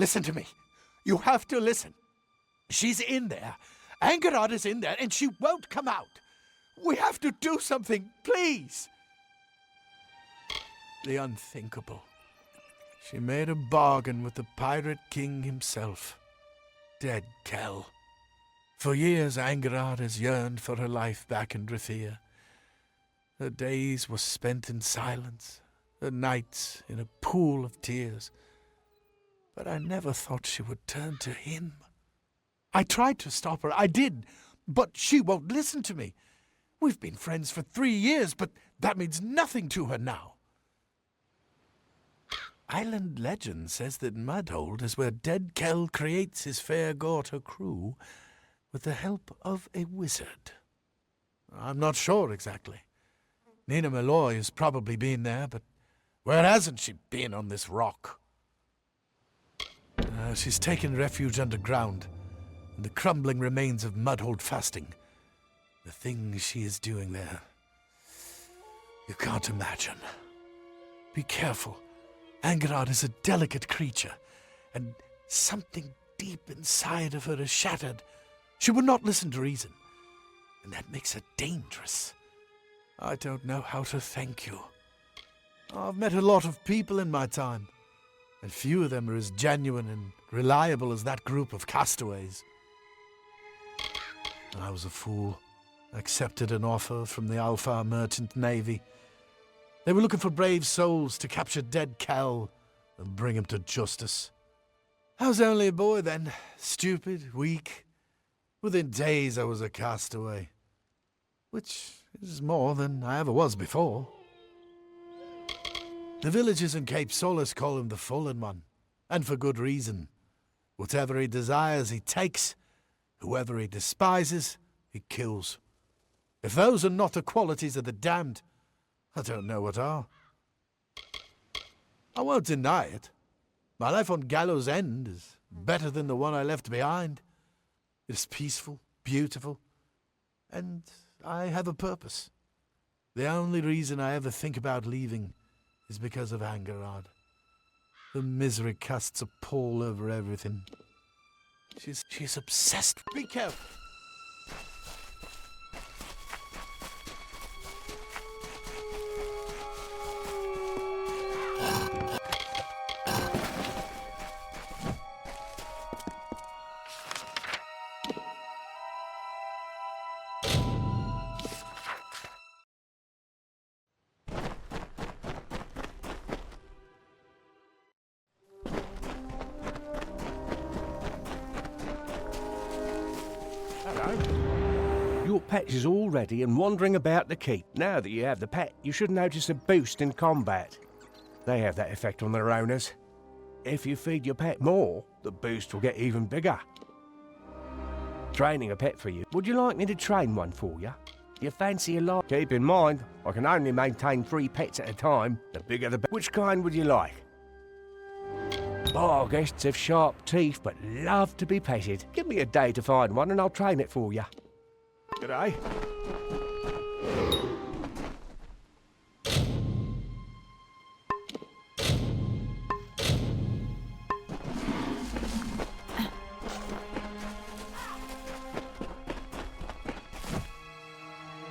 Listen to me. You have to listen. She's in there. Angarad is in there, and she won't come out. We have to do something, please. The unthinkable. She made a bargain with the pirate king himself. Dead Kell. For years, Angarad has yearned for her life back in Drithia. Her days were spent in silence, her nights in a pool of tears. But I never thought she would turn to him. I tried to stop her, I did, but she won't listen to me. We've been friends for 3 years, but that means nothing to her now. Island legend says that Mudhold is where Dead Kell creates his fair Gorta crew with the help of a wizard. I'm not sure exactly. Nina Malloy has probably been there, but where hasn't she been on this rock? She's taken refuge underground, in the crumbling remains of Mudhold fasting. The things she is doing there, you can't imagine. Be careful. Angarad is a delicate creature, and something deep inside of her is shattered. She would not listen to reason, and that makes her dangerous. I don't know how to thank you. I've met a lot of people in my time, and few of them are as genuine and reliable as that group of castaways. I was a fool. I accepted an offer from the Alpha Merchant Navy. They were looking for brave souls to capture Dead Kell and bring him to justice. I was only a boy then, stupid, weak. Within days I was a castaway, which is more than I ever was before. The villagers in Cape Solace call him the Fallen One, and for good reason. Whatever he desires, he takes. Whoever he despises, he kills. If those are not the qualities of the damned, I don't know what are. I won't deny it. My life on Gallows End is better than the one I left behind. It's peaceful, beautiful, and I have a purpose. The only reason I ever think about leaving is because of Angarad. The misery casts a pall over everything. She's obsessed. Be careful. Your pet is all ready and wandering about the keep. Now that you have the pet, you should notice a boost in combat. They have that effect on their owners. If you feed your pet more, the boost will get even bigger. Training a pet for you. Would you like me to train one for you? You fancy a lot? Keep in mind, I can only maintain 3 pets at a time. The bigger the better. Which kind would you like? Bar guests have sharp teeth but love to be petted. Give me a day to find one and I'll train it for you. G'day.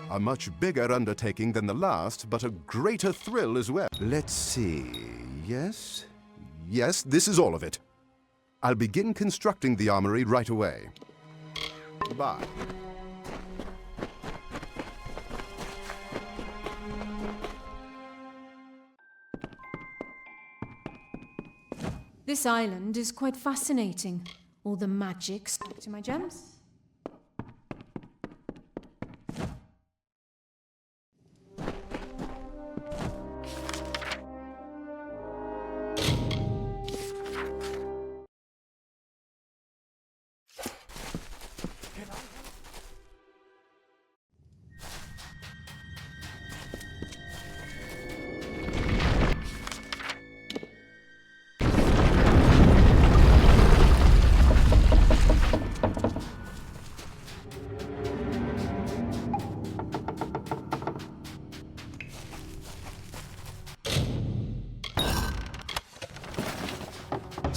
A much bigger undertaking than the last, but a greater thrill as well. Let's see. Yes? Yes, this is all of it. I'll begin constructing the armory right away. Bye. This island is quite fascinating. All the magic. Back to my gems.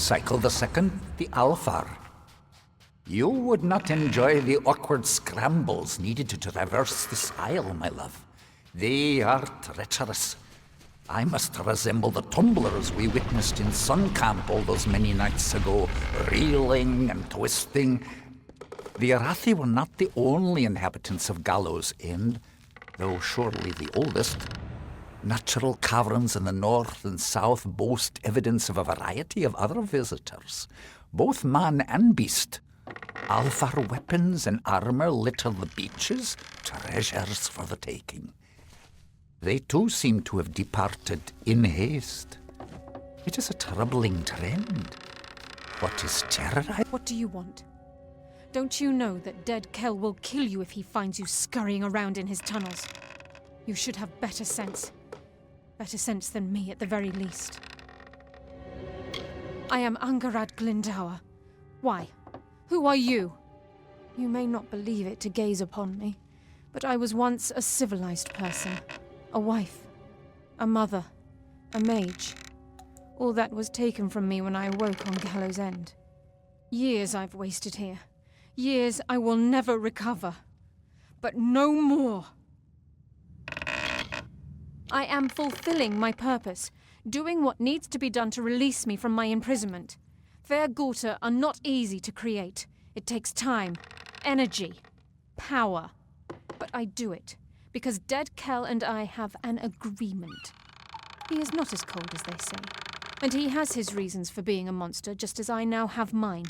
Cycle the second, the Alfar. You would not enjoy the awkward scrambles needed to traverse this isle, my love. They are treacherous. I must resemble the tumblers we witnessed in Sun Camp all those many nights ago, reeling and twisting. The Arathi were not the only inhabitants of Gallows End, though surely the oldest. Natural caverns in the north and south boast evidence of a variety of other visitors, both man and beast. Alfar weapons and armor litter the beaches, treasures for the taking. They too seem to have departed in haste. It is a troubling trend. What is terrorizing? What do you want? Don't you know that Dead Kel will kill you if he finds you scurrying around in his tunnels? You should have better sense. Better sense than me, at the very least. I am Angarad Glindower. Why? Who are you? You may not believe it to gaze upon me, but I was once a civilized person. A wife. A mother. A mage. All that was taken from me when I awoke on Gallows End. Years I've wasted here. Years I will never recover. But no more. I am fulfilling my purpose, doing what needs to be done to release me from my imprisonment. Fair Gorta are not easy to create. It takes time, energy, power. But I do it, because Dead Kel and I have an agreement. He is not as cold as they say, and he has his reasons for being a monster, just as I now have mine.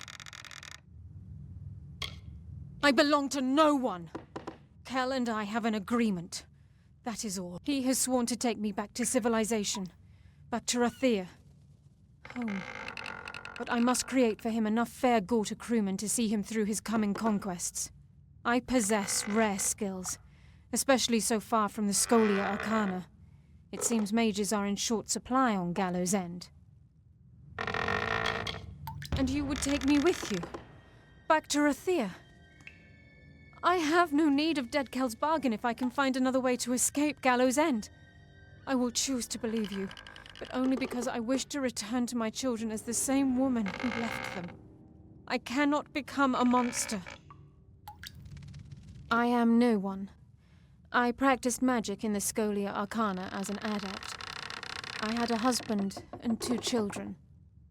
I belong to no one. Kel and I have an agreement. That is all. He has sworn to take me back to civilization, back to Rathir. Home. But I must create for him enough fair Gorta crewmen to see him through his coming conquests. I possess rare skills, especially so far from the Scholia Arcana. It seems mages are in short supply on Gallows End. And you would take me with you, back to Rathir. I have no need of Dead Kel's bargain if I can find another way to escape Gallows End. I will choose to believe you, but only because I wish to return to my children as the same woman who left them. I cannot become a monster. I am no one. I practiced magic in the Scholia Arcana as an adept. I had a husband and 2 children.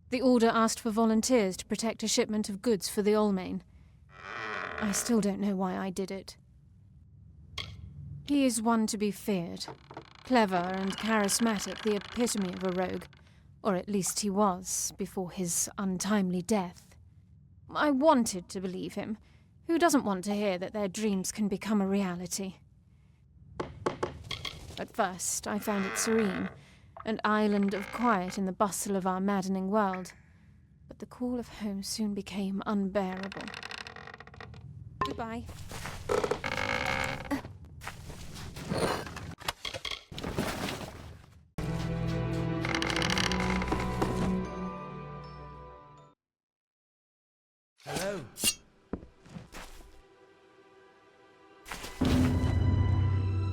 The Order asked for volunteers to protect a shipment of goods for the Olmain. I still don't know why I did it. He is one to be feared. Clever and charismatic, the epitome of a rogue. Or at least he was, before his untimely death. I wanted to believe him. Who doesn't want to hear that their dreams can become a reality? At first, I found it serene, an island of quiet in the bustle of our maddening world. But the call of home soon became unbearable. Goodbye. Hello.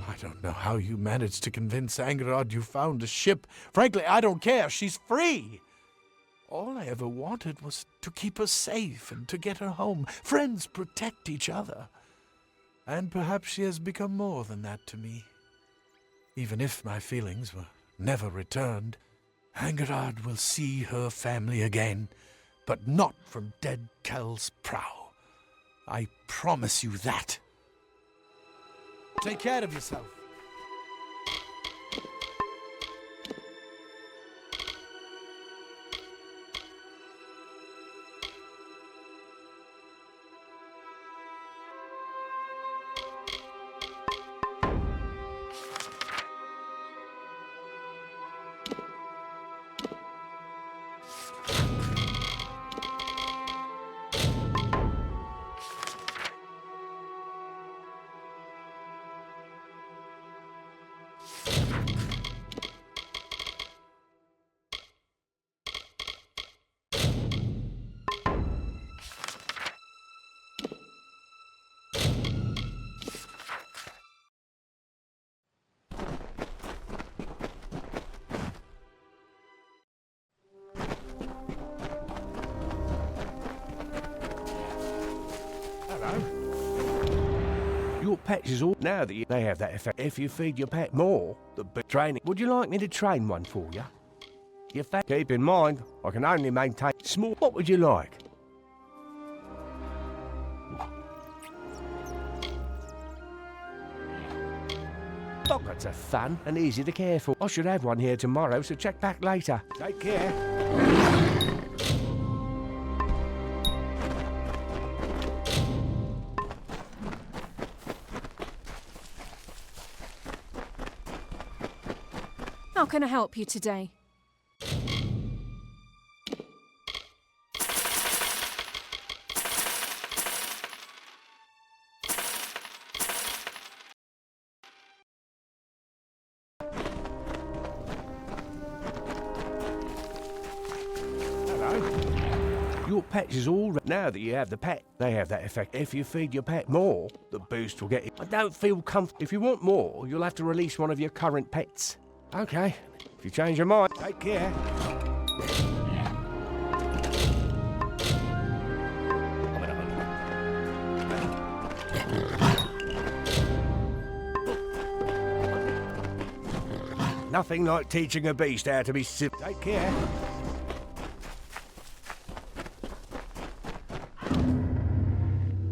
I don't know how you managed to convince Angarad you found a ship. Frankly, I don't care. She's free. All I ever wanted was to keep her safe and to get her home. Friends protect each other. And perhaps she has become more than that to me. Even if my feelings were never returned, Angarad will see her family again, but not from Dead Kel's prow. I promise you that. Take care of yourself. pet is all... Now that they have that effect, if you feed your pet more, the training... Would you like me to train one for you? Keep in mind, I can only maintain small... What would you like? Doggers are fun and easy to care for. I should have one here tomorrow, so check back later. Take care. How can I help you today? Your pet is all... Now that you have the pet, they have that effect. If you feed your pet more, the boost will get it. I don't feel comfortable. If you want more, you'll have to release one of your current pets. Okay, if you change your mind, take care. Nothing like teaching a beast how to be civil. Take care.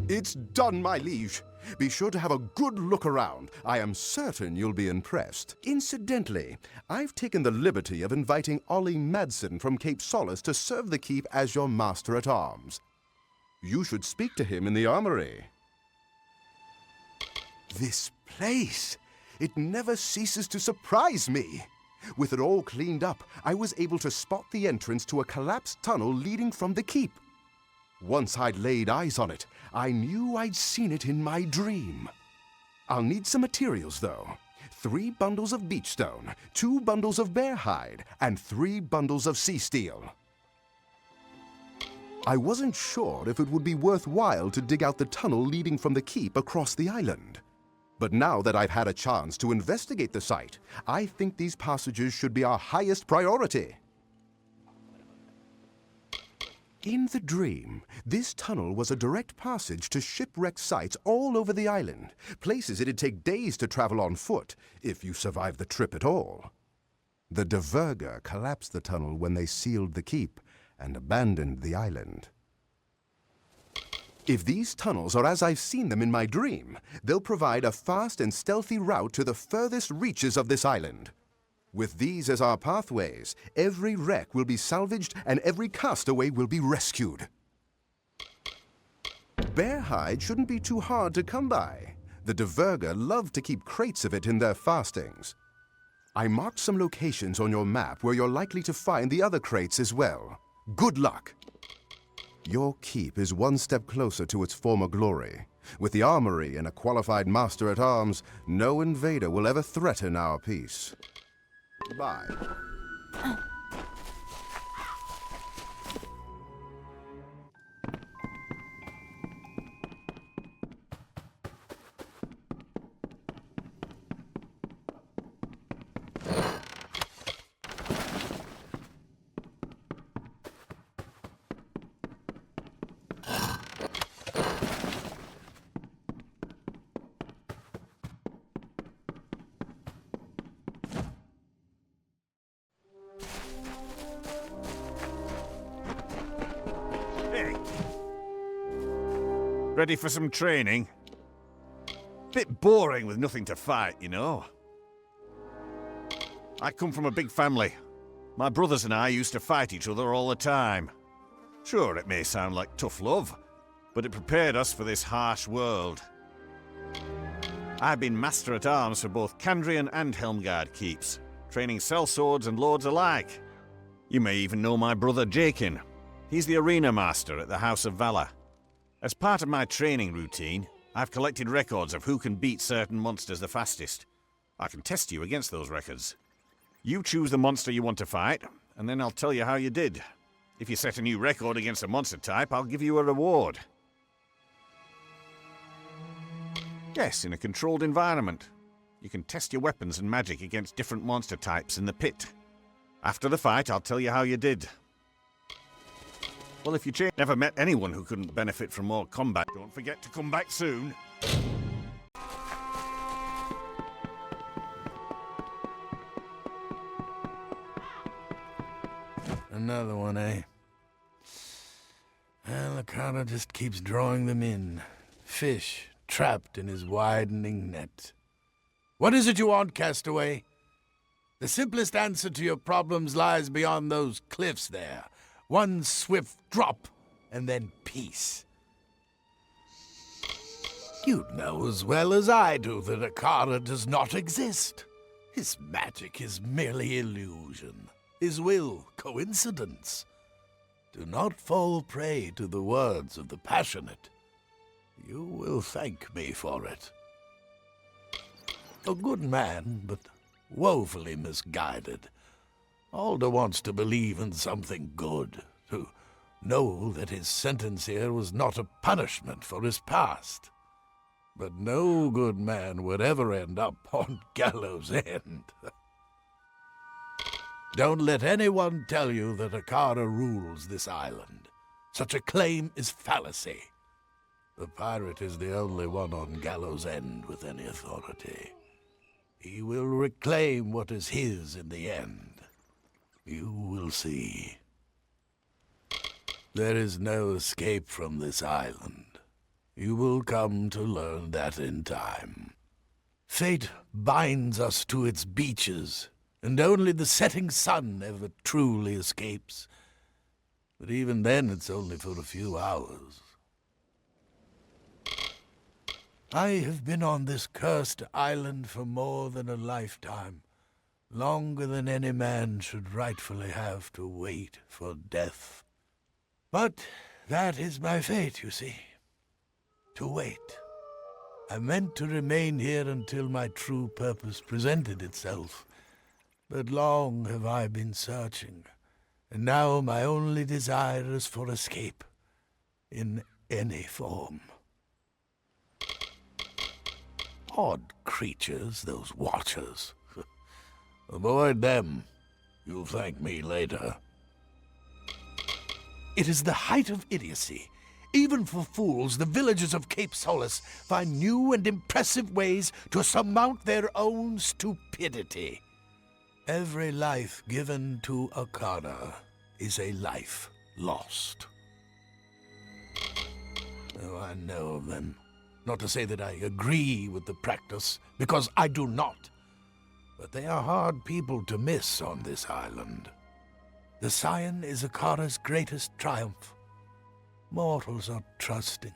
It's done, my liege. Be sure to have a good look around. I am certain you'll be impressed. Incidentally, I've taken the liberty of inviting Ollie Madsen from Cape Solace to serve the keep as your master-at-arms. You should speak to him in the armory. This place! It never ceases to surprise me. With it all cleaned up, I was able to spot the entrance to a collapsed tunnel leading from the keep. Once I'd laid eyes on it, I knew I'd seen it in my dream. I'll need some materials, though. 3 bundles of beach stone, 2 bundles of bear hide, and 3 bundles of sea steel. I wasn't sure if it would be worthwhile to dig out the tunnel leading from the keep across the island. But now that I've had a chance to investigate the site, I think these passages should be our highest priority. In the dream, this tunnel was a direct passage to shipwreck sites all over the island, places it'd take days to travel on foot, if you survived the trip at all. The Diverger collapsed the tunnel when they sealed the keep and abandoned the island. If these tunnels are as I've seen them in my dream, they'll provide a fast and stealthy route to the furthest reaches of this island. With these as our pathways, every wreck will be salvaged and every castaway will be rescued. Bear hide shouldn't be too hard to come by. The Diverger love to keep crates of it in their fastings. I marked some locations on your map where you're likely to find the other crates as well. Good luck! Your keep is one step closer to its former glory. With the armory and a qualified master-at-arms, no invader will ever threaten our peace. Bye. Ready for some training? Bit boring with nothing to fight, you know. I come from a big family. My brothers and I used to fight each other all the time. Sure, it may sound like tough love, but it prepared us for this harsh world. I've been master-at-arms for both Candrian and Helmgard keeps, training sellswords and lords alike. You may even know my brother Jakin. He's the arena master at the House of Valor. As part of my training routine, I've collected records of who can beat certain monsters the fastest. I can test you against those records. You choose the monster you want to fight, and then I'll tell you how you did. If you set a new record against a monster type, I'll give you a reward. Yes, in a controlled environment. You can test your weapons and magic against different monster types in the pit. After the fight, I'll tell you how you did. Well, if you never met anyone who couldn't benefit from more combat, don't forget to come back soon. Another one, eh? Well, Akara just keeps drawing them in. Fish trapped in his widening net. What is it you want, castaway? The simplest answer to your problems lies beyond those cliffs there. One swift drop, and then peace. You know as well as I do that Akara does not exist. His magic is merely illusion. His will, coincidence. Do not fall prey to the words of the passionate. You will thank me for it. A good man, but woefully misguided. Alder wants to believe in something good, to know that his sentence here was not a punishment for his past. But no good man would ever end up on gallows' end. Don't let anyone tell you that Akara rules this island. Such a claim is fallacy. The pirate is the only one on gallows' end with any authority. He will reclaim what is his in the end. You will see. There is no escape from this island. You will come to learn that in time. Fate binds us to its beaches, and only the setting sun ever truly escapes. But even then, it's only for a few hours. I have been on this cursed island for more than a lifetime, longer than any man should rightfully have to wait for death. But that is my fate, you see. To wait. I meant to remain here until my true purpose presented itself. But long have I been searching, and now my only desire is for escape, in any form. Odd creatures, those watchers. Avoid them. You'll thank me later. It is the height of idiocy. Even for fools, the villagers of Cape Solace find new and impressive ways to surmount their own stupidity. Every life given to Akara is a life lost. Oh, I know of them. Not to say that I agree with the practice, because I do not. But they are hard people to miss on this island. The Scion is Akara's greatest triumph. Mortals are trusting.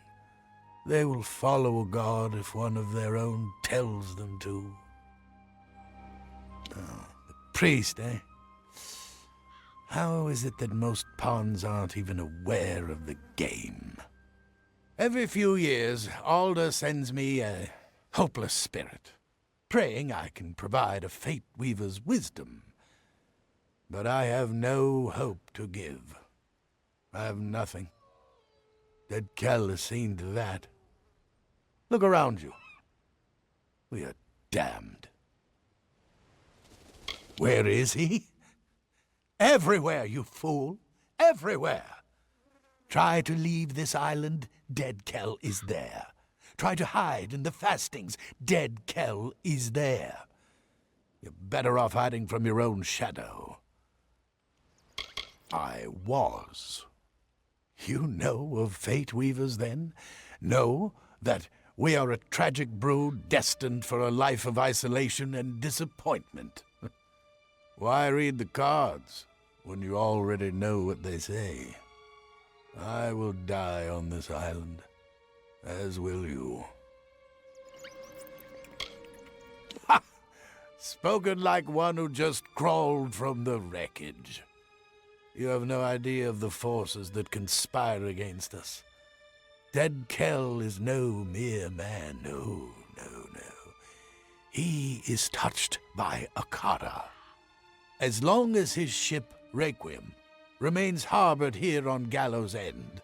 They will follow a god if one of their own tells them to. Oh, the priest, eh? How is it that most pawns aren't even aware of the game? Every few years, Alder sends me a hopeless spirit, praying I can provide a fate weaver's wisdom. But I have no hope to give. I have nothing. Dead Kell has seen to that. Look around you. We are damned. Where is he? Everywhere, you fool! Everywhere! Try to leave this island, Dead Kell is there. Try to hide in the fastings, Dead Kell is there. You're better off hiding from your own shadow. I was. You know of fate weavers, then? Know that we are a tragic brood destined for a life of isolation and disappointment. Why read the cards when you already know what they say? I will die on this island, as will you. Ha! Spoken like one who just crawled from the wreckage. You have no idea of the forces that conspire against us. Dead Kell is no mere man, no. He is touched by Akara. As long as his ship, Requiem, remains harbored here on Gallows End,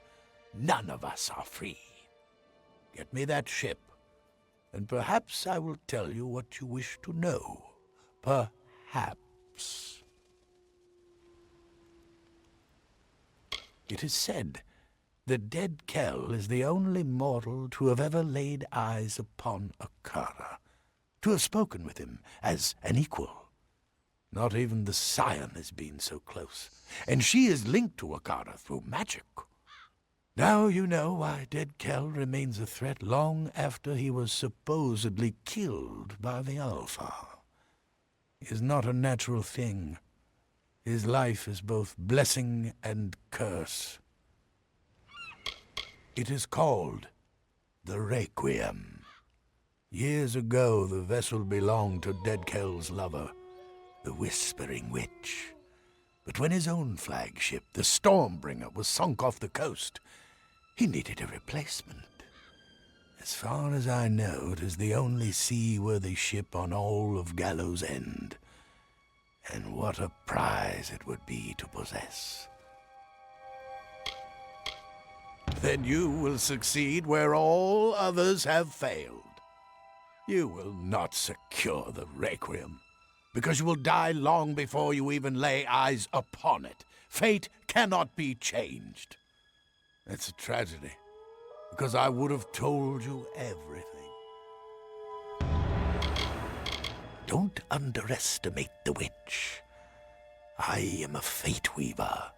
none of us are free. Get me that ship, and perhaps I will tell you what you wish to know. Perhaps. It is said that Dead Kell is the only mortal to have ever laid eyes upon Akara, to have spoken with him as an equal. Not even the Scion has been so close. And she is linked to Akara through magic. Now you know why dead Kel remains a threat long after he was supposedly killed by the Alpha. He is not a natural thing. His life is both blessing and curse. It is called the Requiem. Years ago, the vessel belonged to dead Kel's lover, the Whispering Witch. But when his own flagship, the Stormbringer, was sunk off the coast, he needed a replacement. As far as I know, it is the only seaworthy ship on all of Gallows End. And what a prize it would be to possess. Then you will succeed where all others have failed. You will not secure the Requiem, because you will die long before you even lay eyes upon it. Fate cannot be changed. It's a tragedy, because I would have told you everything. Don't underestimate the witch. I am a fate weaver,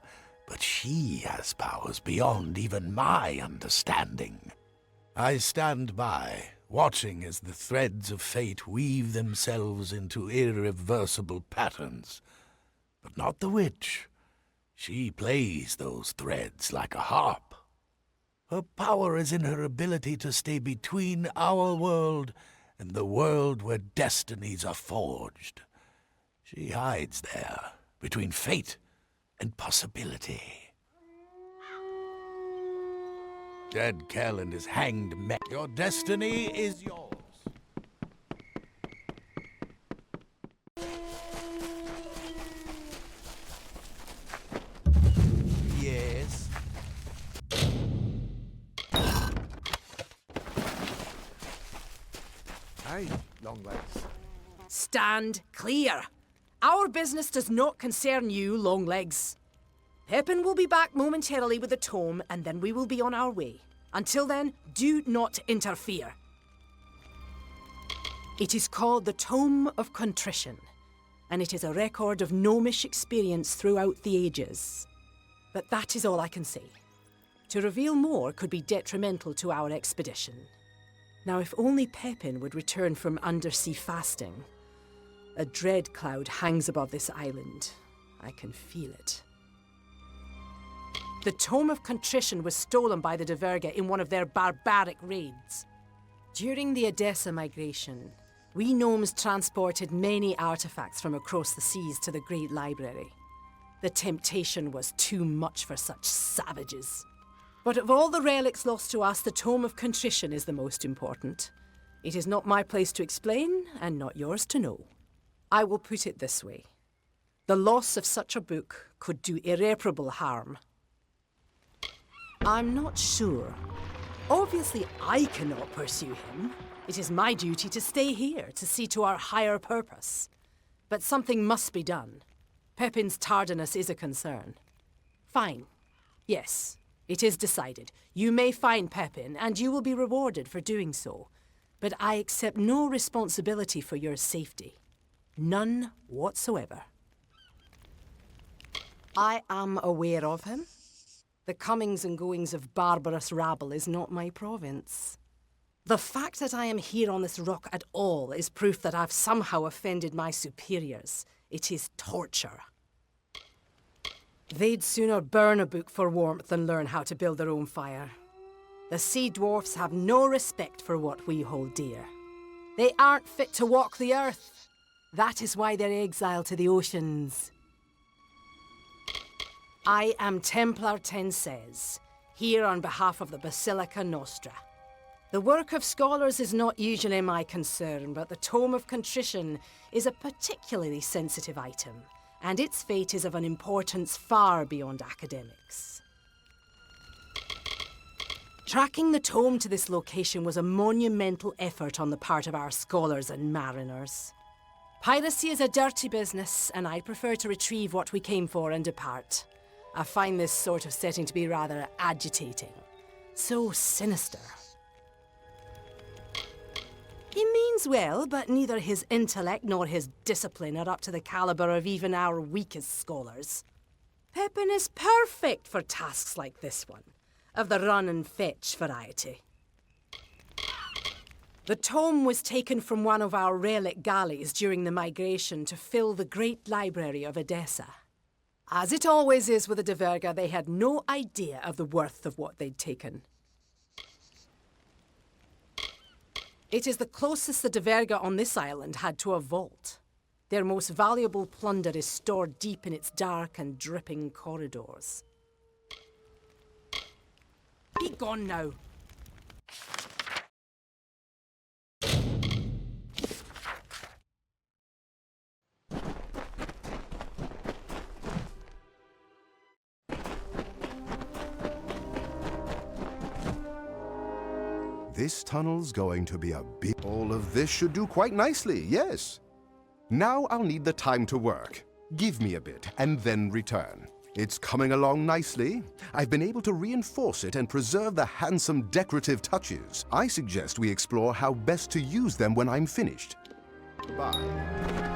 but she has powers beyond even my understanding. I stand by, watching as the threads of fate weave themselves into irreversible patterns. But not the witch. She plays those threads like a harp. Her power is in her ability to stay between our world and the world where destinies are forged. She hides there, between fate and possibility. Dead Kel and his hanged men. Your destiny is yours. Yes. Hey, Longlegs. Stand clear. Our business does not concern you, Longlegs. Pepin will be back momentarily with the tome, and then we will be on our way. Until then, do not interfere. It is called the Tome of Contrition, and it is a record of gnomish experience throughout the ages. But that is all I can say. To reveal more could be detrimental to our expedition. Now, if only Pepin would return from undersea fasting. A dread cloud hangs above this island. I can feel it. The Tome of Contrition was stolen by the Diverga in one of their barbaric raids. During the Edessa migration, we gnomes transported many artifacts from across the seas to the Great Library. The temptation was too much for such savages. But of all the relics lost to us, the Tome of Contrition is the most important. It is not my place to explain, and not yours to know. I will put it this way. The loss of such a book could do irreparable harm. I'm not sure. Obviously, I cannot pursue him. It is my duty to stay here, to see to our higher purpose. But something must be done. Pepin's tardiness is a concern. Fine. Yes, it is decided. You may find Pepin, and you will be rewarded for doing so. But I accept no responsibility for your safety. None whatsoever. I am aware of him. The comings and goings of barbarous rabble is not my province. The fact that I am here on this rock at all is proof that I've somehow offended my superiors. It is torture. They'd sooner burn a book for warmth than learn how to build their own fire. The sea dwarfs have no respect for what we hold dear. They aren't fit to walk the earth. That is why they're exiled to the oceans. I am Templar Tenses, here on behalf of the Basilica Nostra. The work of scholars is not usually my concern, but the Tome of Contrition is a particularly sensitive item, and its fate is of an importance far beyond academics. Tracking the tome to this location was a monumental effort on the part of our scholars and mariners. Piracy is a dirty business, and I prefer to retrieve what we came for and depart. I find this sort of setting to be rather agitating. So sinister. He means well, but neither his intellect nor his discipline are up to the caliber of even our weakest scholars. Pippin is perfect for tasks like this one, of the run and fetch variety. The tome was taken from one of our relic galleys during the migration to fill the great library of Edessa. As it always is with the Diverga, they had no idea of the worth of what they'd taken. It is the closest the Diverga on this island had to a vault. Their most valuable plunder is stored deep in its dark and dripping corridors. Be gone now. This tunnel's going to be a big... All of this should do quite nicely, yes. Now I'll need the time to work. Give me a bit, and then return. It's coming along nicely. I've been able to reinforce it and preserve the handsome decorative touches. I suggest we explore how best to use them when I'm finished. Bye.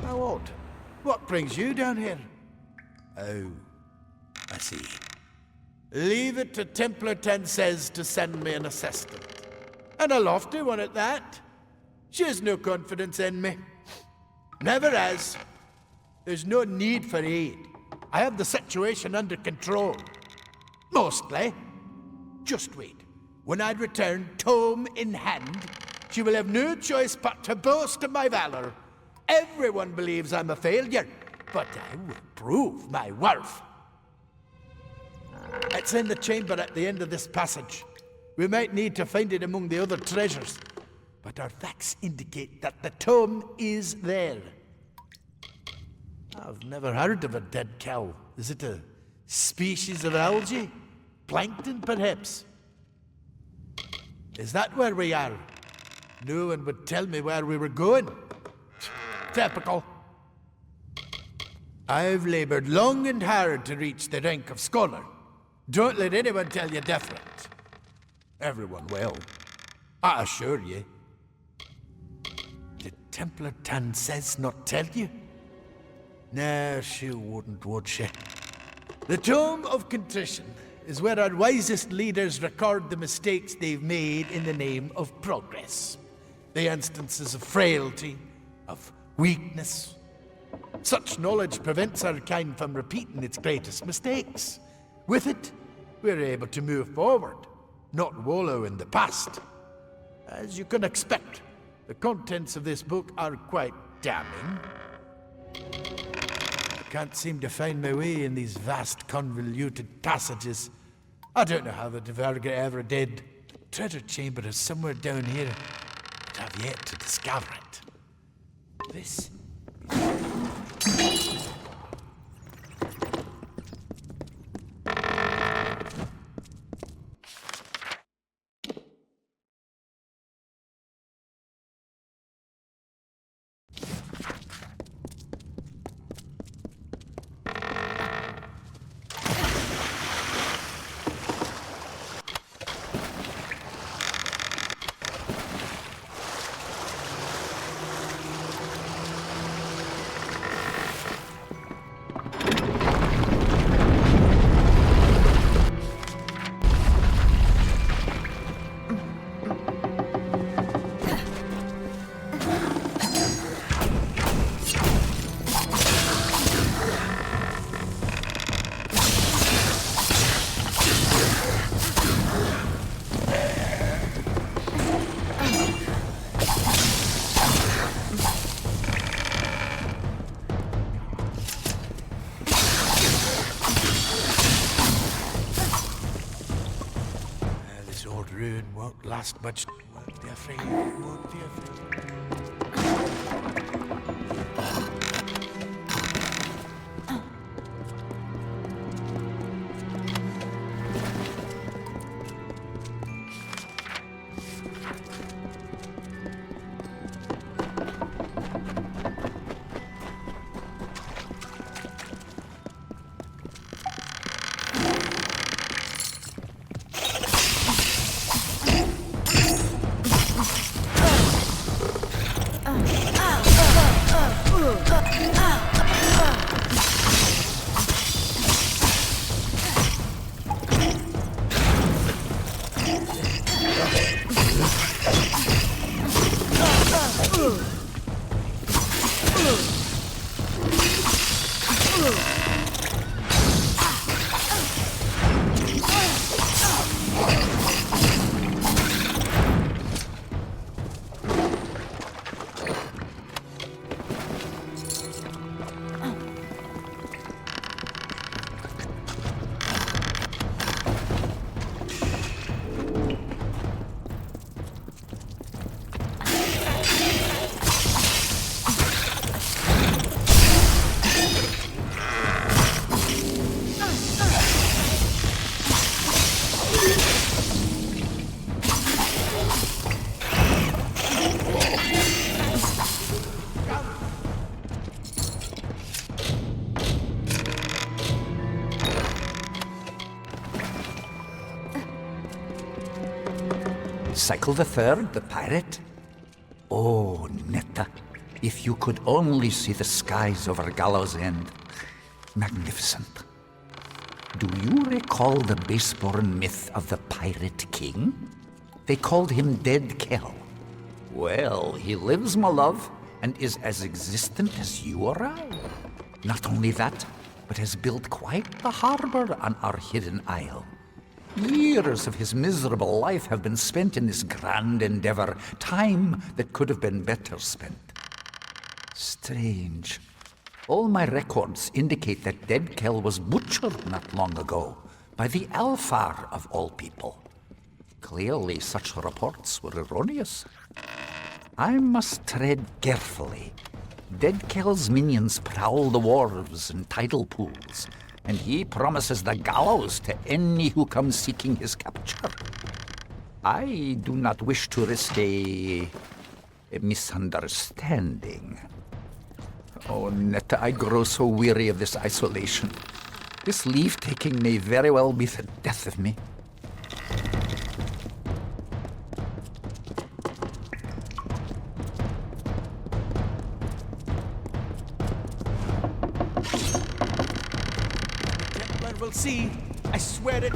How odd. What brings you down here? Oh, I see. Leave it to Templar 10 says to send me an assistant. And a lofty one at that. She has no confidence in me. Never has. There's no need for aid. I have the situation under control. Mostly. Just wait. When I return, tome in hand, she will have no choice but to boast of my valor. Everyone believes I'm a failure, but I will prove my worth. It's in the chamber at the end of this passage. We might need to find it among the other treasures, but our facts indicate that the tome is there. I've never heard of a dead cow. Is it a species of algae? Plankton, perhaps? Is that where we are? No one would tell me where we were going. Typical. I've labored long and hard to reach the rank of scholar. Don't let anyone tell you different. Everyone will. I assure you. Did Templar Tan says not tell you? No, she wouldn't, would she? The Tome of Contrition is where our wisest leaders record the mistakes they've made in the name of progress. The instances of frailty, of weakness. Such knowledge prevents our kind from repeating its greatest mistakes. With it, we're able to move forward, not wallow in the past. As you can expect, the contents of this book are quite damning. I can't seem to find my way in these vast, convoluted passages. I don't know how the Diverga ever did. The treasure chamber is somewhere down here, but I've yet to discover it. This... ruin won't last much. Won't be afraid, won't be afraid. Cycle the Third, the pirate? Oh, Netta, if you could only see the skies over Gallows End. Magnificent. Do you recall the base-born myth of the Pirate King? They called him Dead Kell. Well, he lives, my love, and is as existent as you or I. Not only that, but has built quite the harbor on our hidden isle. Years of his miserable life have been spent in this grand endeavor, time that could have been better spent. Strange. All my records indicate that Dead Kell was butchered not long ago by the Alfar of all people. Clearly, such reports were erroneous. I must tread carefully. Dead Kell's minions prowl the wharves and tidal pools, and he promises the gallows to any who come seeking his capture. I do not wish to risk a misunderstanding. Oh, Netta, I grow so weary of this isolation. This leave-taking may very well be the death of me. We'll see. I swear it.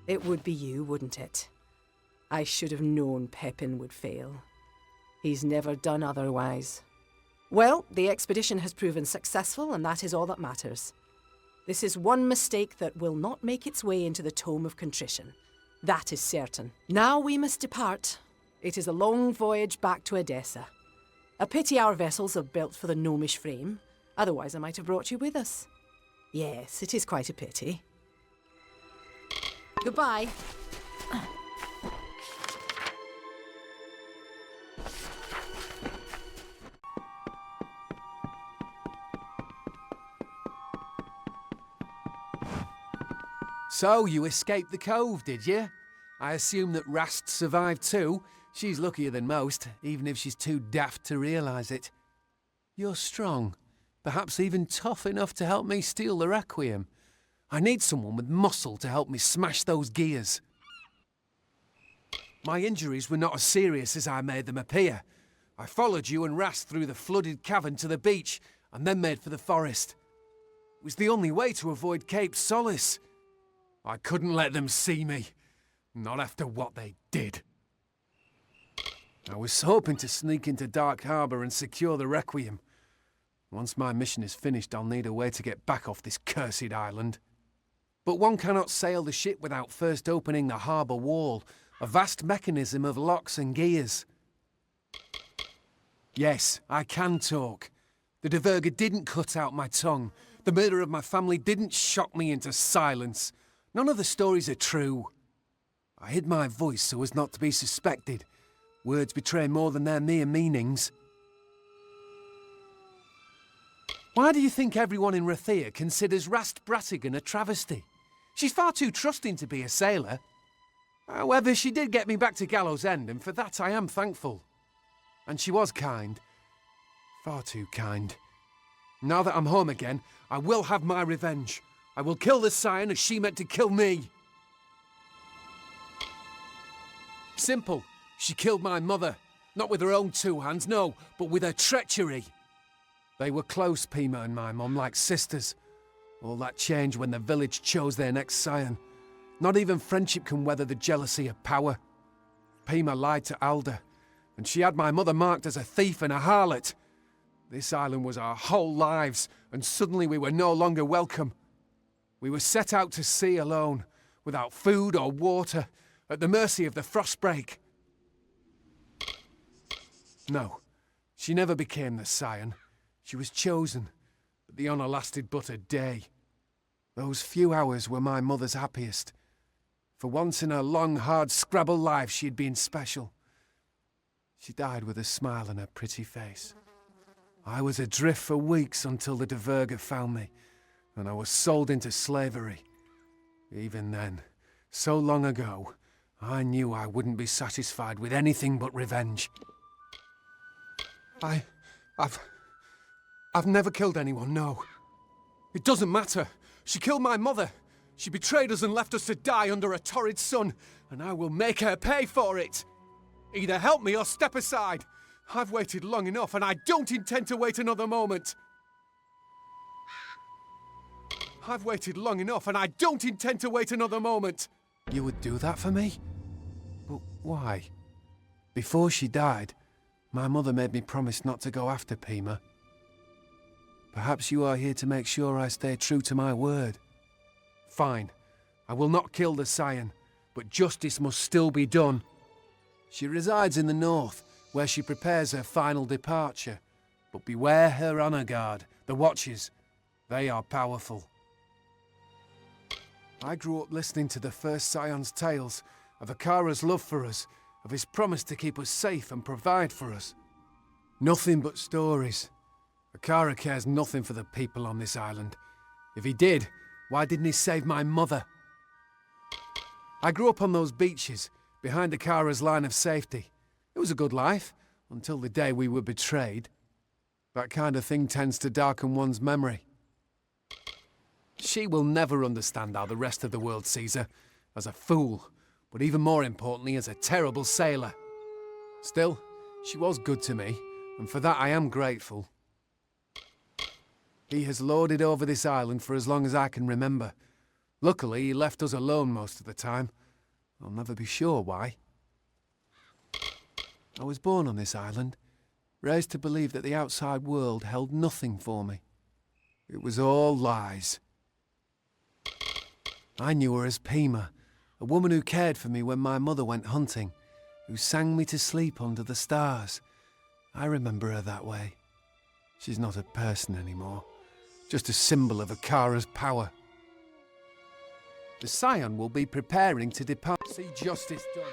It would be you, wouldn't it? I should have known Pepin would fail. He's never done otherwise. Well, the expedition has proven successful, and that is all that matters. This is one mistake that will not make its way into the Tome of Contrition. That is certain. Now we must depart. It is a long voyage back to Edessa. A pity our vessels are built for the gnomish frame. Otherwise I might have brought you with us. Yes, it is quite a pity. Goodbye. So, you escaped the cove, did you? I assume that Rast survived too. She's luckier than most, even if she's too daft to realise it. You're strong, perhaps even tough enough to help me steal the Requiem. I need someone with muscle to help me smash those gears. My injuries were not as serious as I made them appear. I followed you and Rast through the flooded cavern to the beach, and then made for the forest. It was the only way to avoid Cape Solace. I couldn't let them see me. Not after what they did. I was hoping to sneak into Dark Harbour and secure the Requiem. Once my mission is finished, I'll need a way to get back off this cursed island. But one cannot sail the ship without first opening the harbour wall, a vast mechanism of locks and gears. Yes, I can talk. The Diverger didn't cut out my tongue. The murder of my family didn't shock me into silence. None of the stories are true. I hid my voice so as not to be suspected. Words betray more than their mere meanings. Why do you think everyone in Rathia considers Rast Bratigan a travesty? She's far too trusting to be a sailor. However, she did get me back to Gallows End, and for that I am thankful. And she was kind. Far too kind. Now that I'm home again, I will have my revenge. I will kill the Scion as she meant to kill me. Simple. She killed my mother. Not with her own two hands, no, but with her treachery. They were close, Pima and my mum, like sisters. All that changed when the village chose their next Scion. Not even friendship can weather the jealousy of power. Pima lied to Alda, and she had my mother marked as a thief and a harlot. This island was our whole lives, and suddenly we were no longer welcome. We were set out to sea alone, without food or water, at the mercy of the frostbreak. No, she never became the Scion. She was chosen, but the honour lasted but a day. Those few hours were my mother's happiest. For once in her long, hard Scrabble life, she had been special. She died with a smile on her pretty face. I was adrift for weeks until the Diverger found me, and I was sold into slavery. Even then, so long ago, I knew I wouldn't be satisfied with anything but revenge. I've never killed anyone, no. It doesn't matter. She killed my mother. She betrayed us and left us to die under a torrid sun, and I will make her pay for it. Either help me or step aside. I've waited long enough, and I don't intend to wait another moment. I've waited long enough, and I don't intend to wait another moment. You would do that for me? But why? Before she died, my mother made me promise not to go after Pima. Perhaps you are here to make sure I stay true to my word. Fine. I will not kill the Scion, but justice must still be done. She resides in the north, where she prepares her final departure. But beware her honor guard, the Watchers. They are powerful. I grew up listening to the first Scion's tales, of Akara's love for us, of his promise to keep us safe and provide for us. Nothing but stories. Akara cares nothing for the people on this island. If he did, why didn't he save my mother? I grew up on those beaches, behind Akara's line of safety. It was a good life, until the day we were betrayed. That kind of thing tends to darken one's memory. She will never understand how the rest of the world sees her, as a fool, but even more importantly as a terrible sailor. Still, she was good to me, and for that I am grateful. He has lorded over this island for as long as I can remember, Luckily, he left us alone most of the time. I'll never be sure why. I was born on this island, raised to believe that the outside world held nothing for me. It was all lies. I knew her as Pima, a woman who cared for me when my mother went hunting, who sang me to sleep under the stars. I remember her that way. She's not a person anymore, just a symbol of Akara's power. The Scion will be preparing to depart. See justice done.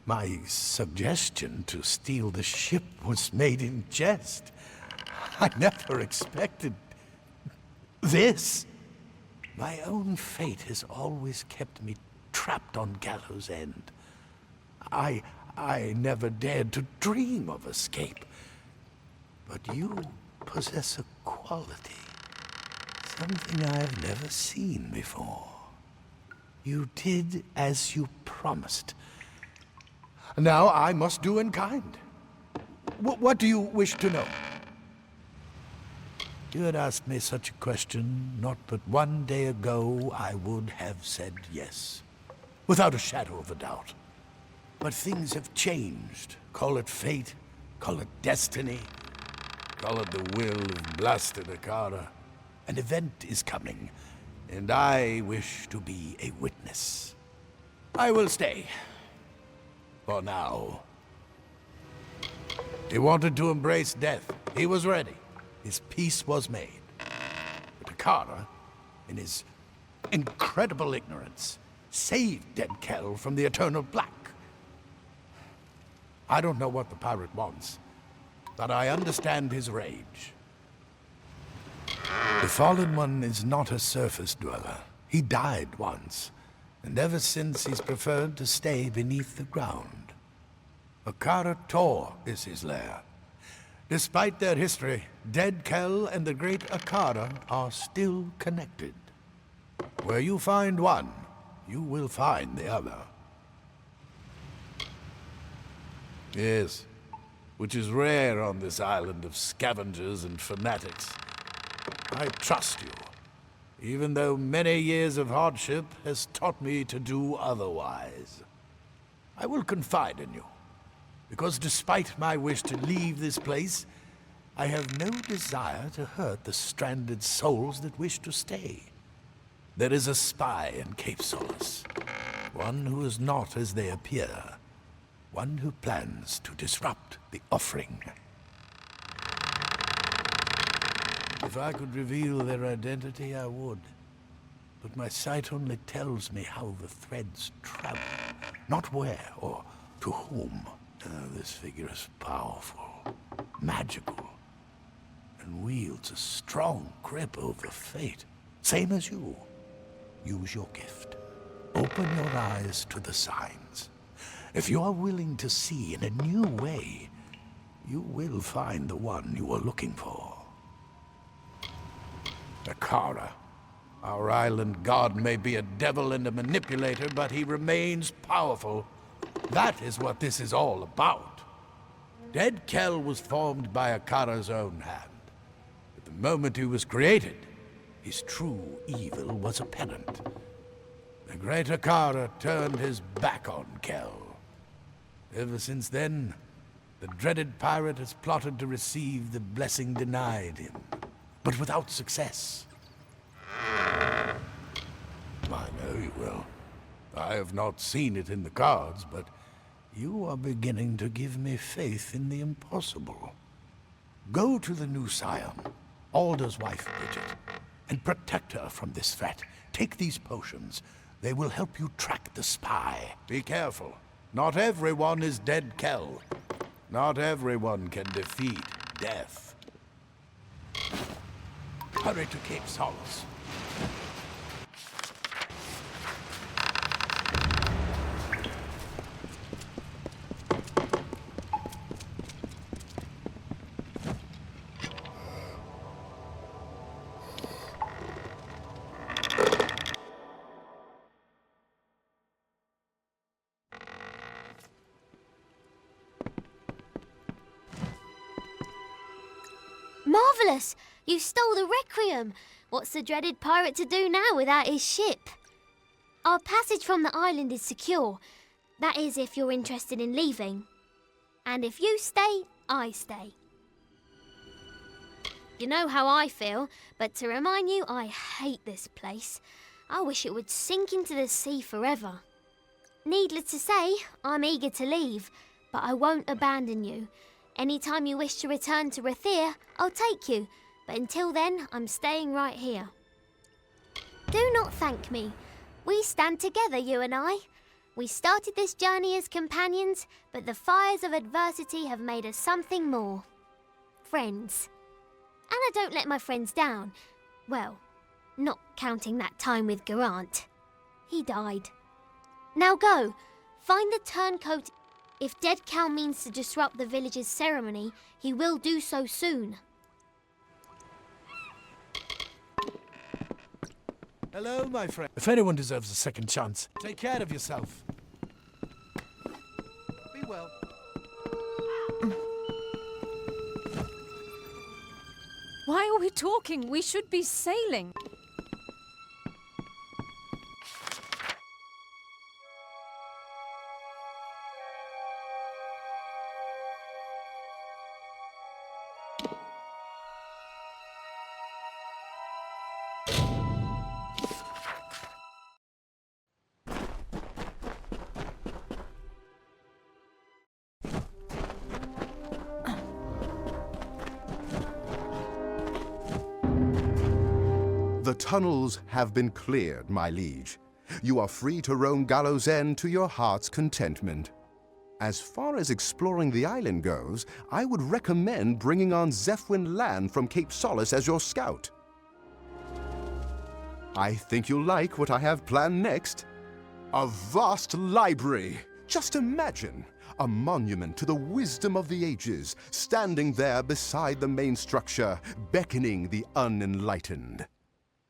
My suggestion to steal the ship was made in jest. I never expected this. My own fate has always kept me trapped on Gallows End. I never dared to dream of escape. But you possess a quality, something I've never seen before. You did as you promised. Now I must do in kind. What do you wish to know? If you had asked me such a question not but one day ago, I would have said yes, without a shadow of a doubt. But things have changed. Call it fate, call it destiny, call it the will of Blaster Nakara. An event is coming, and I wish to be a witness. I will stay. For now. He wanted to embrace death. He was ready. His peace was made. But Akara, in his incredible ignorance, saved dead Kell from the Eternal Black. I don't know what the pirate wants, but I understand his rage. The Fallen One is not a surface dweller. He died once, and ever since he's preferred to stay beneath the ground. Akara Tor is his lair. Despite their history, Dead Kell and the great Akara are still connected. Where you find one, you will find the other. Yes, which is rare on this island of scavengers and fanatics. I trust you, even though many years of hardship has taught me to do otherwise. I will confide in you, because despite my wish to leave this place, I have no desire to hurt the stranded souls that wish to stay. There is a spy in Cape Solace, one who is not as they appear, one who plans to disrupt the offering. If I could reveal their identity, I would. But my sight only tells me how the threads travel, not where or to whom. This figure is powerful, magical, and wields a strong grip over fate. Same as you. Use your gift. Open your eyes to the signs. If you are willing to see in a new way, you will find the one you are looking for. Akara. Our island god may be a devil and a manipulator, but he remains powerful. That is what this is all about. Dead Kell was formed by Akara's own hand. At the moment he was created, his true evil was apparent. The great Akara turned his back on Kell. Ever since then, the dreaded pirate has plotted to receive the blessing denied him, but without success. I know you will. I have not seen it in the cards, but you are beginning to give me faith in the impossible. Go to the new scion, Alder's wife, Bridget, and protect her from this threat. Take these potions. They will help you track the spy. Be careful. Not everyone is Dead Kell. Not everyone can defeat death. Hurry to Cape Solace. Marvellous! You stole the Requiem! What's the dreaded pirate to do now without his ship? Our passage from the island is secure. That is, if you're interested in leaving. And if you stay, I stay. You know how I feel, but to remind you, I hate this place. I wish it would sink into the sea forever. Needless to say, I'm eager to leave, but I won't abandon you. Anytime you wish to return to Rathir, I'll take you, but until then, I'm staying right here. Do not thank me. We stand together, you and I. We started this journey as companions, but the fires of adversity have made us something more. Friends. And I don't let my friends down. Well, not counting that time with Geraint. He died. Now go. Find the turncoat. If Dead Cow means to disrupt the village's ceremony, he will do so soon. Hello, my friend. If anyone deserves a second chance, take care of yourself. Be well. Why are we talking? We should be sailing. The tunnels have been cleared, my liege. You are free to roam Gallows End to your heart's contentment. As far as exploring the island goes, I would recommend bringing on Zephwin Land from Cape Solace as your scout. I think you'll like what I have planned next. A vast library. Just imagine, a monument to the wisdom of the ages, standing there beside the main structure, beckoning the unenlightened.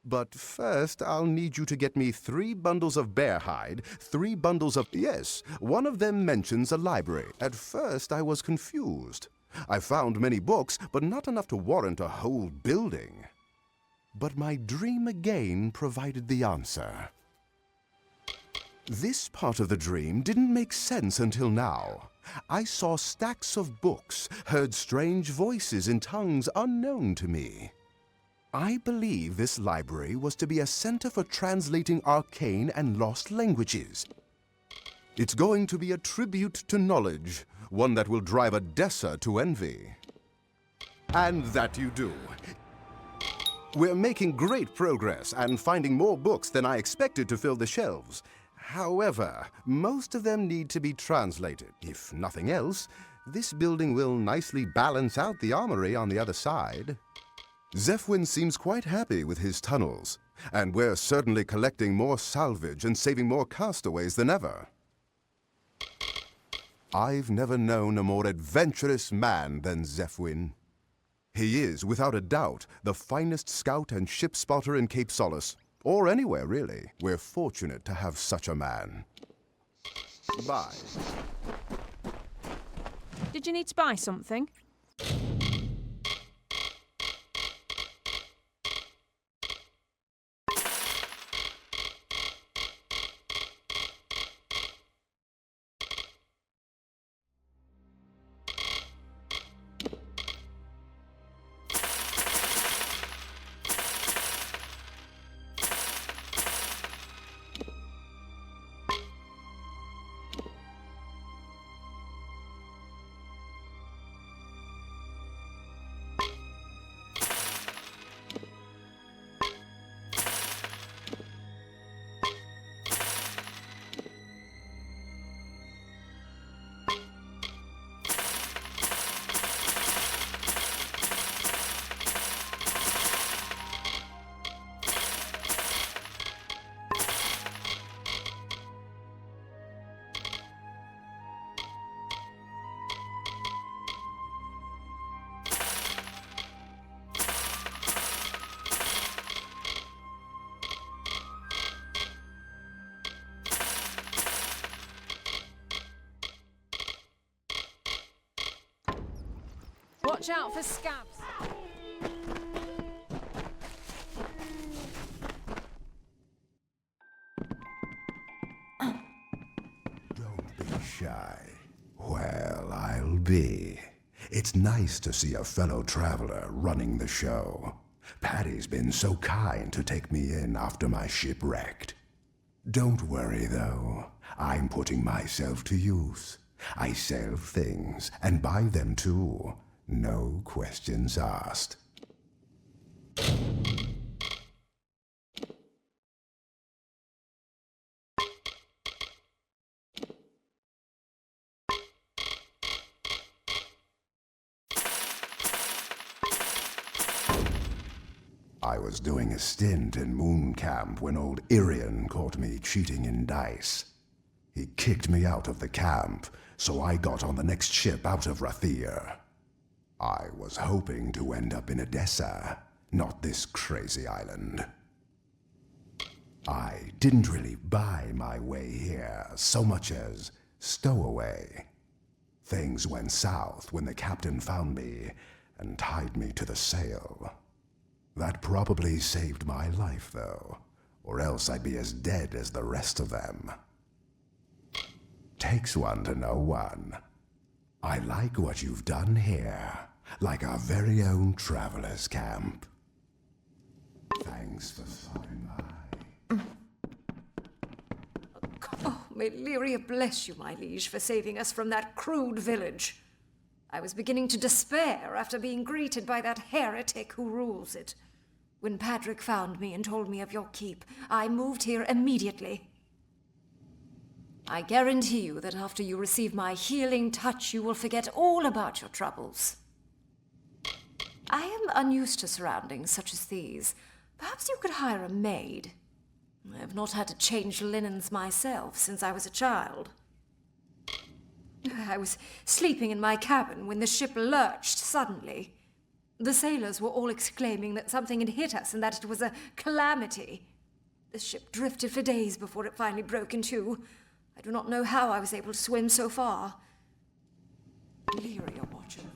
But first, I'll need you to get me 3 bundles of bear hide, 3 bundles of... Yes, one of them mentions a library. At first, I was confused. I found many books, but not enough to warrant a whole building. But my dream again provided the answer. This part of the dream didn't make sense until now. I saw stacks of books, heard strange voices in tongues unknown to me. I believe this library was to be a center for translating arcane and lost languages. It's going to be a tribute to knowledge, one that will drive a Dessa to envy. And that you do. We're making great progress and finding more books than I expected to fill the shelves. However, most of them need to be translated. If nothing else, this building will nicely balance out the armory on the other side. Zephwin seems quite happy with his tunnels, and we're certainly collecting more salvage and saving more castaways than ever. I've never known a more adventurous man than Zephwin. He is, without a doubt, the finest scout and ship spotter in Cape Solace, or anywhere, really. We're fortunate to have such a man. Bye. Did you need to buy something? Watch out for scabs. Don't be shy. Well, I'll be. It's nice to see a fellow traveler running the show. Patty's been so kind to take me in after my ship wrecked. Don't worry, though. I'm putting myself to use. I sell things, and buy them too. No questions asked. I was doing a stint in Moon Camp when old Irian caught me cheating in dice. He kicked me out of the camp, so I got on the next ship out of Rathir. I was hoping to end up in Edessa, not this crazy island. I didn't really buy my way here so much as stowaway. Things went south when the captain found me and tied me to the sail. That probably saved my life, though, or else I'd be as dead as the rest of them. Takes one to know one. I like what you've done here, like our very own traveler's camp. Thanks for stopping by. Oh, may Lyria bless you, my liege, for saving us from that crude village. I was beginning to despair after being greeted by that heretic who rules it. When Patrick found me and told me of your keep, I moved here immediately. I guarantee you that after you receive my healing touch, you will forget all about your troubles. I am unused to surroundings such as these. Perhaps you could hire a maid. I have not had to change linens myself since I was a child. I was sleeping in my cabin when the ship lurched suddenly. The sailors were all exclaiming that something had hit us and that it was a calamity. The ship drifted for days before it finally broke in two. I do not know how I was able to swim so far. Lyria watching you.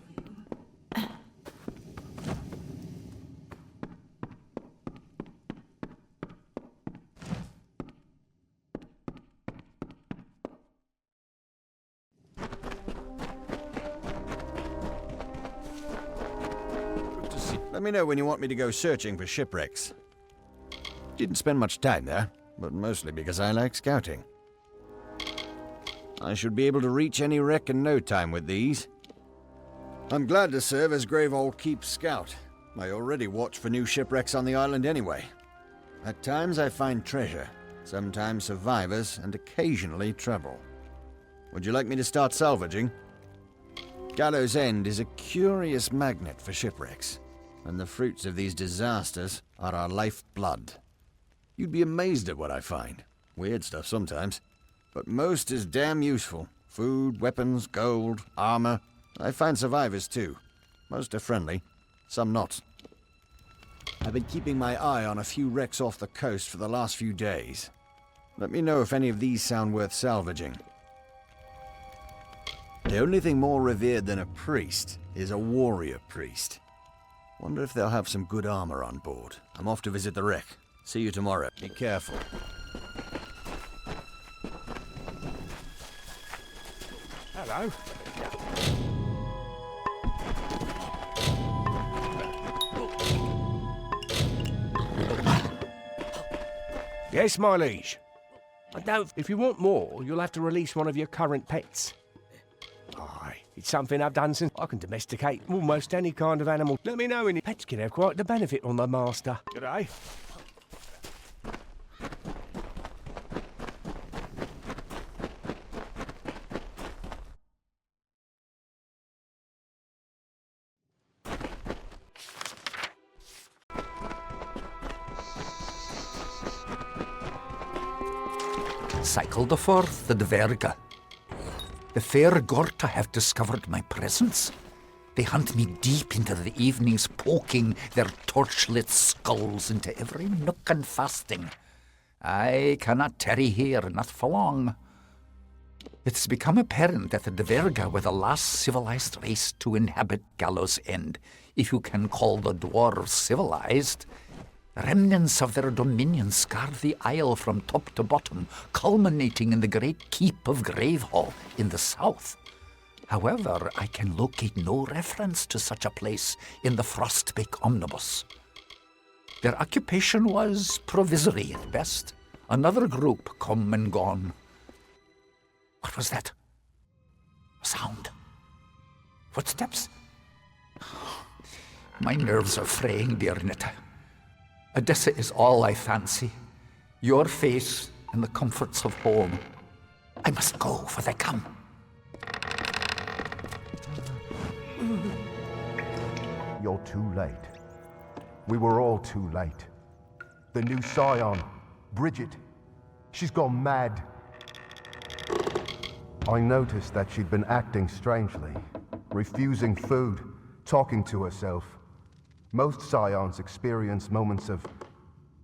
Let me know when you want me to go searching for shipwrecks. Didn't spend much time there, but mostly because I like scouting. I should be able to reach any wreck in no time with these. I'm glad to serve as Graveold Keep Scout. I already watch for new shipwrecks on the island anyway. At times I find treasure, sometimes survivors, and occasionally trouble. Would you like me to start salvaging? Gallows End is a curious magnet for shipwrecks, and the fruits of these disasters are our lifeblood. You'd be amazed at what I find. Weird stuff sometimes, but most is damn useful. Food, weapons, gold, armor. I find survivors too. Most are friendly, some not. I've been keeping my eye on a few wrecks off the coast for the last few days. Let me know if any of these sound worth salvaging. The only thing more revered than a priest is a warrior priest. Wonder if they'll have some good armor on board. I'm off to visit the wreck. See you tomorrow. Be careful. Hello. Yes, my liege. If you want more, you'll have to release one of your current pets. Aye, it's something I've done since I can domesticate almost any kind of animal. Let me know, and pets can have quite the benefit on the master. G'day. Cycled forth the Dverga. The fair Gorta have discovered my presence. They hunt me deep into the evenings, poking their torchlit skulls into every nook and fasting. I cannot tarry here, not for long. It's become apparent that the Dverga were the last civilized race to inhabit Gallows End, if you can call the dwarves civilized. Remnants of their dominion scar the isle from top to bottom, culminating in the great keep of Gravehall in the south. However, I can locate no reference to such a place in the Frostbake Omnibus. Their occupation was provisory at best. Another group come and gone. What was that? A sound. Footsteps? My nerves are fraying, dear Nita. Edessa is all I fancy. Your face and the comforts of home. I must go, for they come. You're too late. We were all too late. The new scion, Bridget, she's gone mad. I noticed that she'd been acting strangely, refusing food, talking to herself. Most scions experience moments of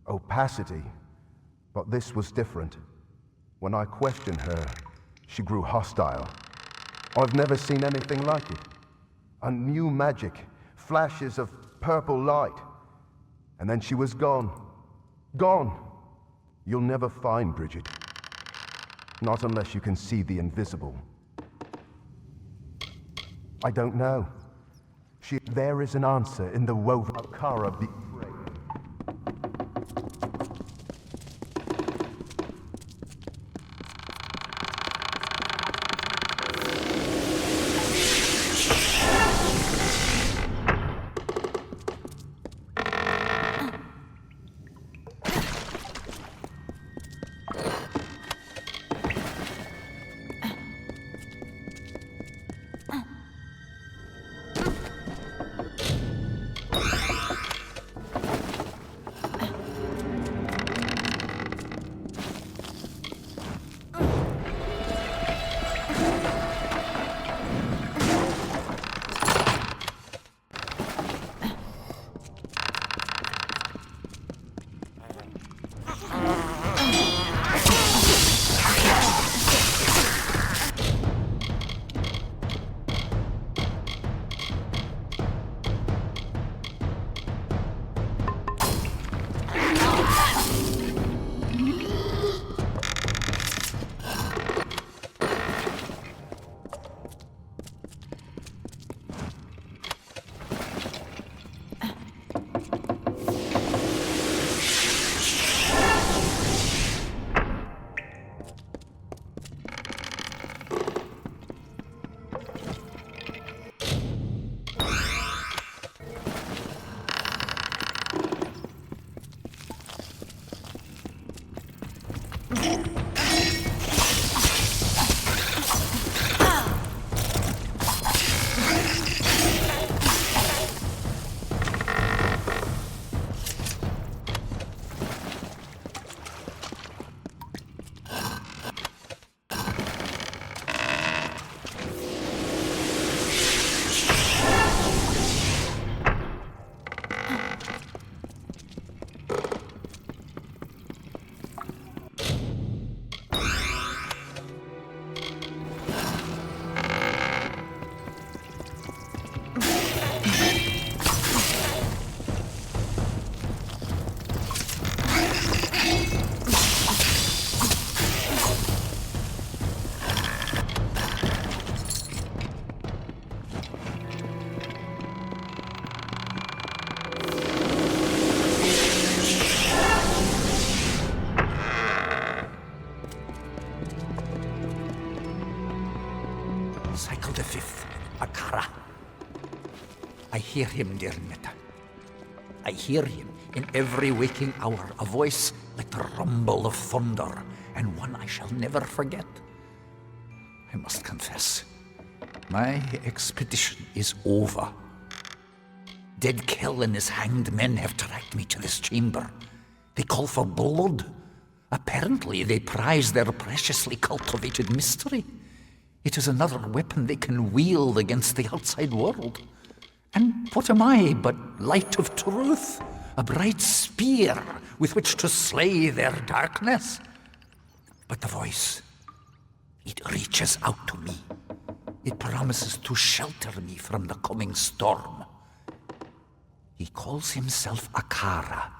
opacity, but this was different. When I questioned her, she grew hostile. I've never seen anything like it. A new magic, flashes of purple light. And then she was gone. Gone. You'll never find Bridget. Not unless you can see the invisible. I don't know. There is an answer in the woven Kara betrayed. Cycle the fifth, Akara. I hear him, dear Netta. I hear him in every waking hour, a voice like the rumble of thunder, and one I shall never forget. I must confess, my expedition is over. Dead Kell and his hanged men have tracked me to this chamber. They call for blood. Apparently, they prize their preciously cultivated mystery. It is another weapon they can wield against the outside world. And what am I but light of truth? A bright spear with which to slay their darkness? But the voice, it reaches out to me. It promises to shelter me from the coming storm. He calls himself Akara,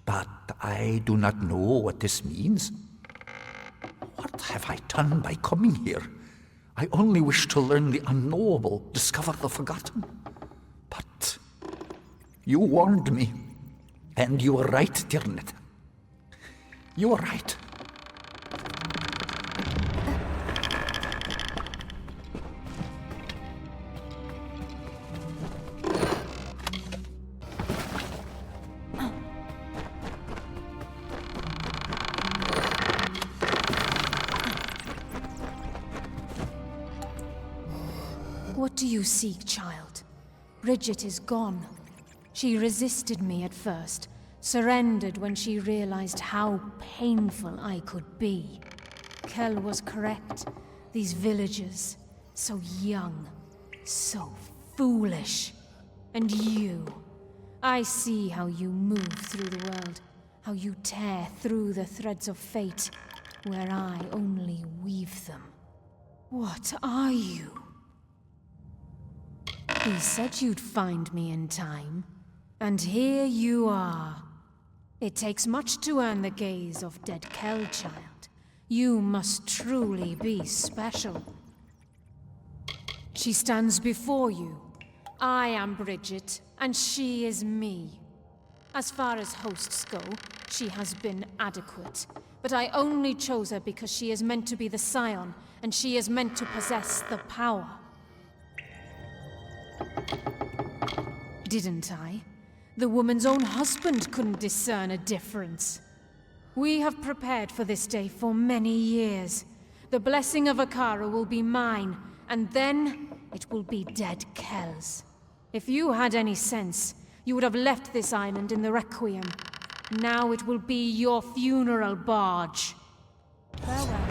but I do not know what this means. What have I done by coming here? I only wish to learn the unknowable, discover the forgotten. But you warned me, and you were right, dear Netta. You were right. What do you seek, child? Bridget is gone. She resisted me at first, surrendered when she realized how painful I could be. Kel was correct. These villagers, so young, so foolish. And you, I see how you move through the world, how you tear through the threads of fate, where I only weave them. What are you? He said you'd find me in time, and here you are. It takes much to earn the gaze of dead Kel, child. You must truly be special. She stands before you. I am Bridget, and she is me. As far as hosts go, she has been adequate. But I only chose her because she is meant to be the scion, and she is meant to possess the power. Didn't I? The woman's own husband couldn't discern a difference. We have prepared for this day for many years. The blessing of Akara will be mine, and then it will be dead Kel's. If you had any sense, you would have left this island in the Requiem. Now it will be your funeral barge. Farewell.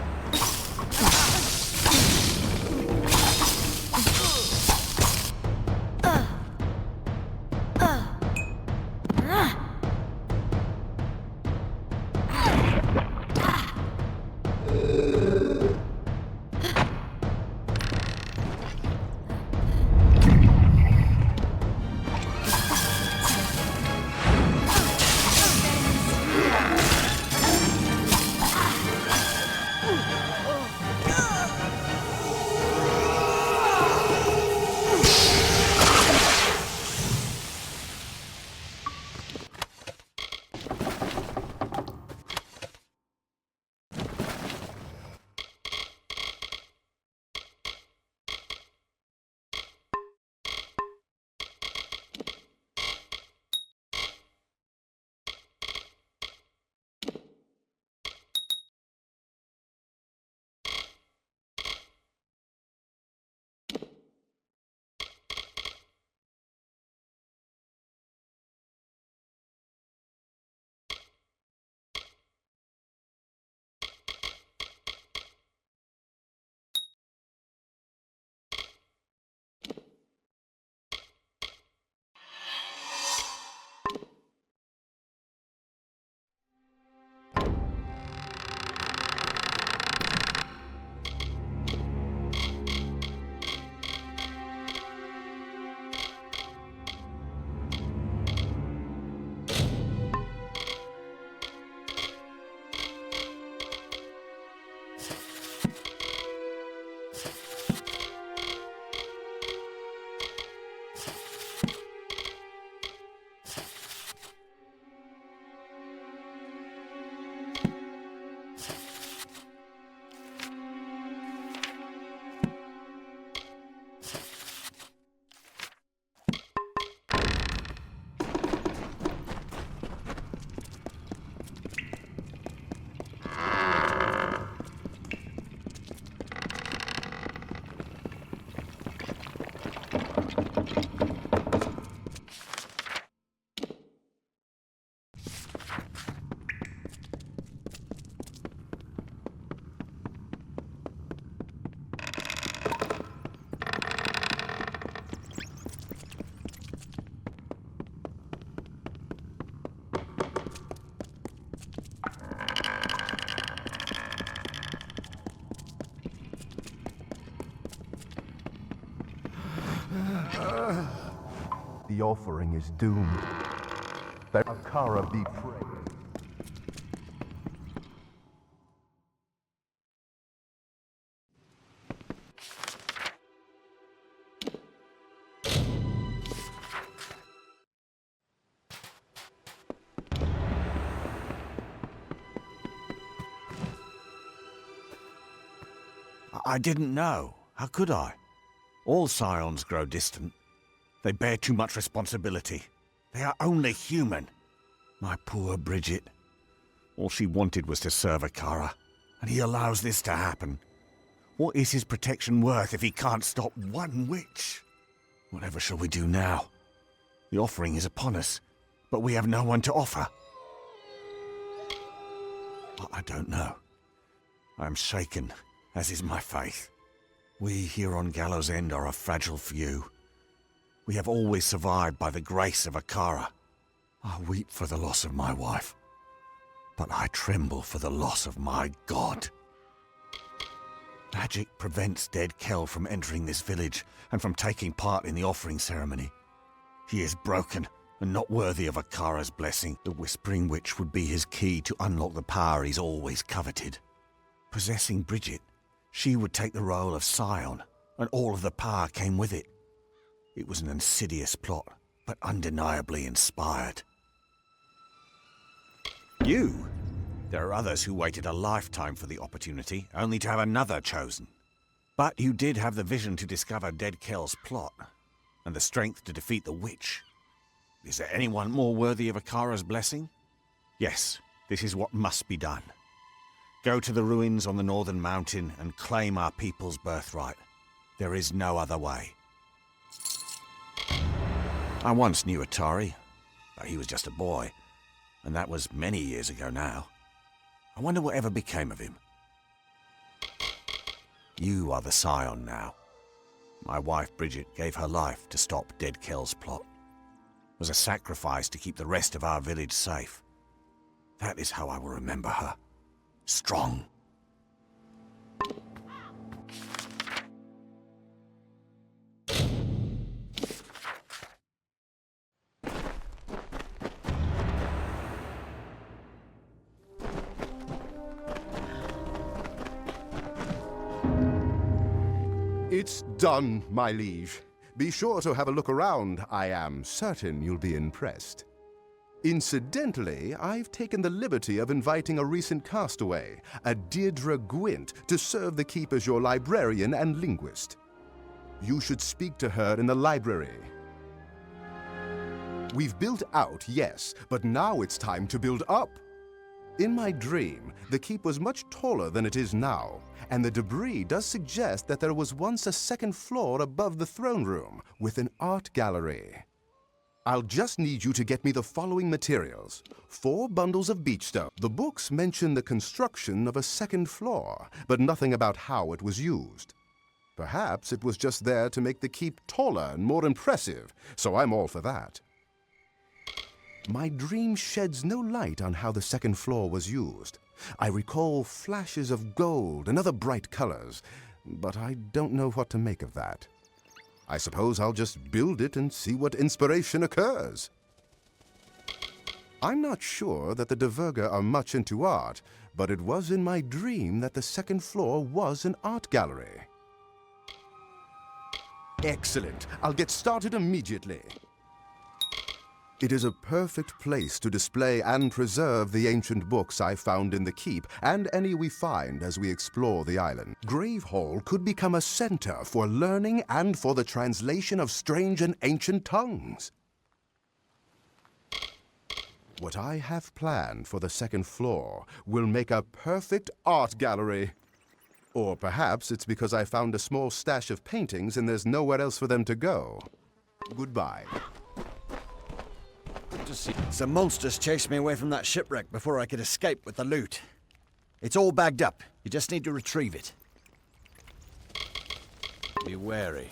The offering is doomed. Let Akara be praised. I didn't know. How could I? All scions grow distant. They bear too much responsibility. They are only human. My poor Bridget. All she wanted was to serve Akara, and he allows this to happen. What is his protection worth if he can't stop one witch? Whatever shall we do now? The offering is upon us, but we have no one to offer. I don't know. I am shaken, as is my faith. We here on Gallows End are a fragile few. We have always survived by the grace of Akara. I weep for the loss of my wife, but I tremble for the loss of my god. Magic prevents dead Kel from entering this village and from taking part in the offering ceremony. He is broken and not worthy of Akara's blessing. The Whispering Witch would be his key to unlock the power he's always coveted. Possessing Bridget, she would take the role of Scion, and all of the power came with it. It was an insidious plot, but undeniably inspired. You? There are others who waited a lifetime for the opportunity, only to have another chosen. But you did have the vision to discover Dead Kel's plot, and the strength to defeat the witch. Is there anyone more worthy of Akara's blessing? Yes, this is what must be done. Go to the ruins on the northern mountain and claim our people's birthright. There is no other way. I once knew Atari, but he was just a boy, and that was many years ago now. I wonder whatever became of him. You are the Scion now. My wife Bridget gave her life to stop Dead Kel's plot. It was a sacrifice to keep the rest of our village safe. That is how I will remember her. Strong. It's done, my liege. Be sure to have a look around. I am certain you'll be impressed. Incidentally, I've taken the liberty of inviting a recent castaway, a Deirdre Gwent, to serve the keep as your librarian and linguist. You should speak to her in the library. We've built out, yes, but now it's time to build up. In my dream, the keep was much taller than it is now, and the debris does suggest that there was once a second floor above the throne room with an art gallery. I'll just need you to get me the following materials. 4 bundles of beachstone. The books mention the construction of a second floor, but nothing about how it was used. Perhaps it was just there to make the keep taller and more impressive, so I'm all for that. My dream sheds no light on how the second floor was used. I recall flashes of gold and other bright colors, but I don't know what to make of that. I suppose I'll just build it and see what inspiration occurs. I'm not sure that the Deverga are much into art, but it was in my dream that the second floor was an art gallery. Excellent. I'll get started immediately. It is a perfect place to display and preserve the ancient books I found in the keep, and any we find as we explore the island. Grave Hall could become a center for learning and for the translation of strange and ancient tongues. What I have planned for the second floor will make a perfect art gallery. Or perhaps it's because I found a small stash of paintings and there's nowhere else for them to go. Goodbye. Some monsters chased me away from that shipwreck before I could escape with the loot. It's all bagged up. You just need to retrieve it. Be wary.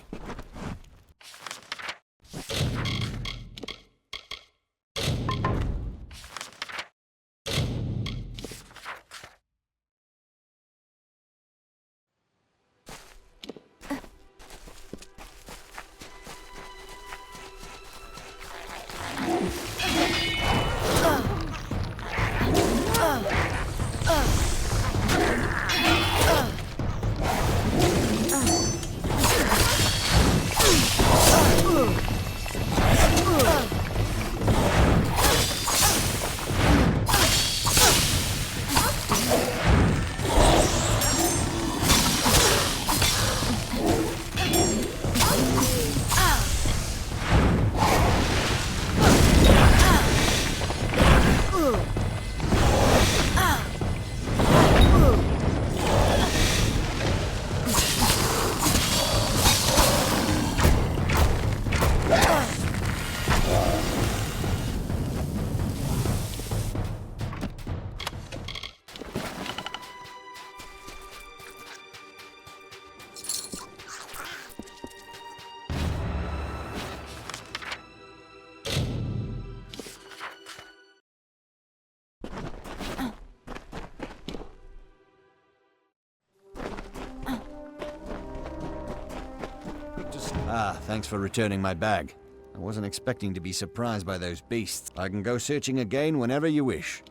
Ah, thanks for returning my bag. I wasn't expecting to be surprised by those beasts. I can go searching again whenever you wish.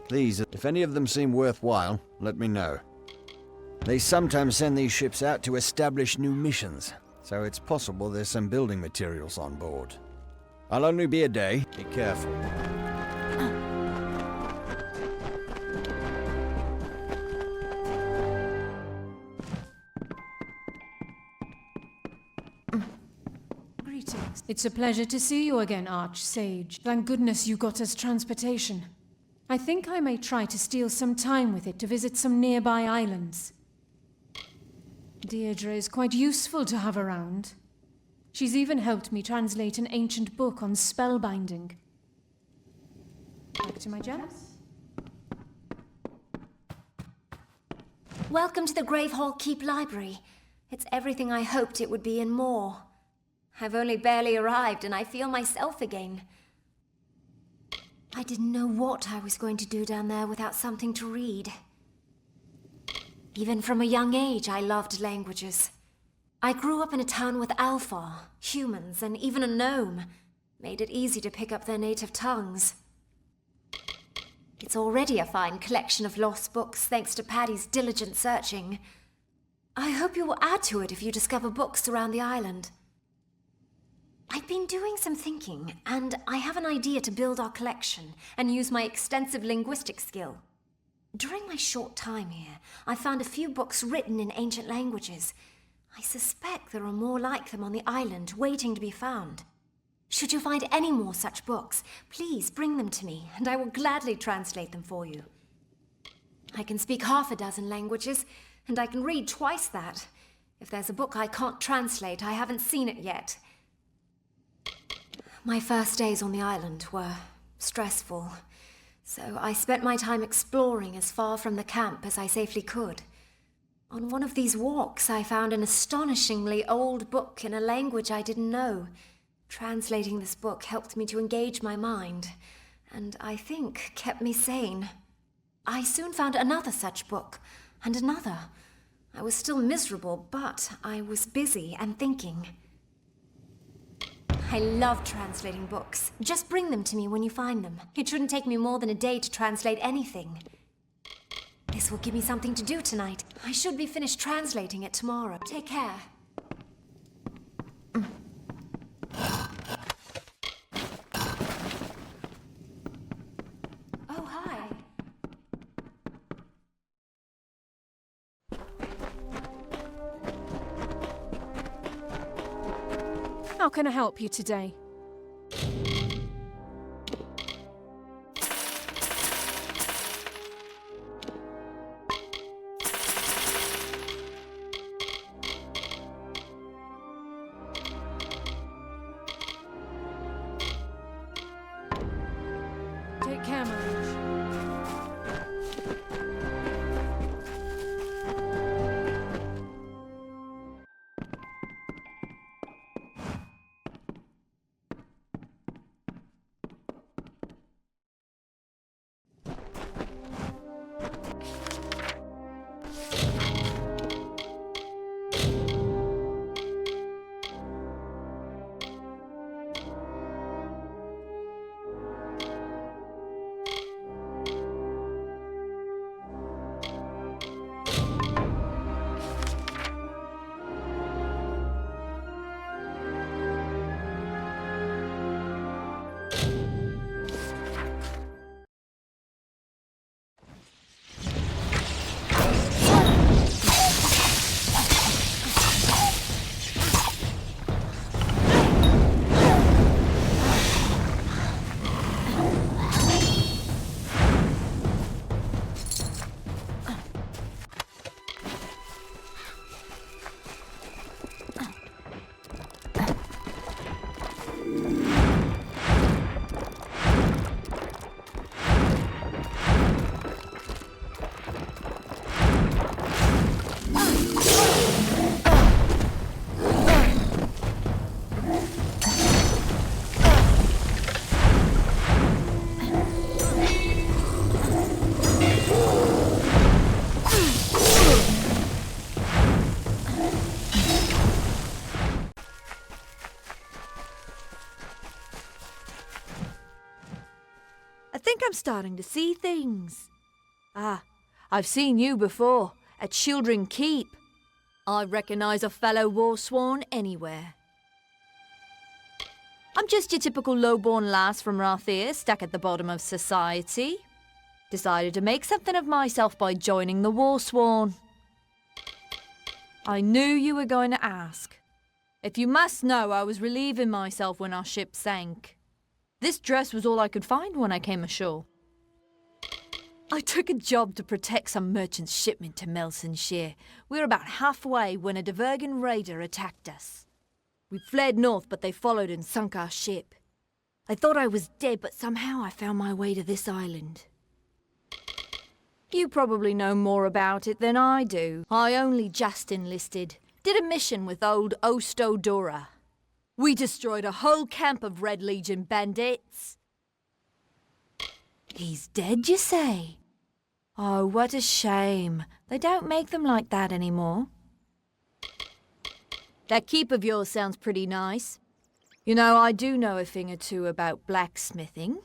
Please, if any of them seem worthwhile, let me know. They sometimes send these ships out to establish new missions, so it's possible there's some building materials on board. I'll only be a day. Be careful. Greetings. It's a pleasure to see you again, Arch-Sage. Thank goodness you got us transportation. I think I may try to steal some time with it to visit some nearby islands. Deirdre is quite useful to have around. She's even helped me translate an ancient book on spellbinding. Back to my gems. Welcome to the Gravehall Keep Library. It's everything I hoped it would be and more. I've only barely arrived and I feel myself again. I didn't know what I was going to do down there without something to read. Even from a young age, I loved languages. I grew up in a town with Alfar, humans, and even a gnome. Made it easy to pick up their native tongues. It's already a fine collection of lost books thanks to Paddy's diligent searching. I hope you will add to it if you discover books around the island. I've been doing some thinking, and I have an idea to build our collection and use my extensive linguistic skill. During my short time here, I found a few books written in ancient languages. I suspect there are more like them on the island, waiting to be found. Should you find any more such books, please bring them to me, and I will gladly translate them for you. I can speak half a dozen languages, and I can read twice that. If there's a book I can't translate, I haven't seen it yet. My first days on the island were stressful, so I spent my time exploring as far from the camp as I safely could. On one of these walks, I found an astonishingly old book in a language I didn't know. Translating this book helped me to engage my mind, and I think kept me sane. I soon found another such book, and another. I was still miserable, but I was busy and thinking. I love translating books. Just bring them to me when you find them. It shouldn't take me more than a day to translate anything. This will give me something to do tonight. I should be finished translating it tomorrow. Take care. Oh, hi. How can I help you today? Take care, my liege. I think I'm starting to see things. Ah, I've seen you before, at Children Keep. I recognise a fellow warsworn anywhere. I'm just your typical low-born lass from Rathir, stuck at the bottom of society. Decided to make something of myself by joining the warsworn. I knew you were going to ask. If you must know, I was relieving myself when our ship sank. This dress was all I could find when I came ashore. I took a job to protect some merchant's shipment to Melsonshire. We were about halfway when a Divergan raider attacked us. We fled north, but they followed and sunk our ship. I thought I was dead, but somehow I found my way to this island. You probably know more about it than I do. I only just enlisted. Did a mission with old Ostodora. We destroyed a whole camp of Red Legion bandits. He's dead, you say? Oh, what a shame. They don't make them like that anymore. That keep of yours sounds pretty nice. You know, I do know a thing or two about blacksmithing.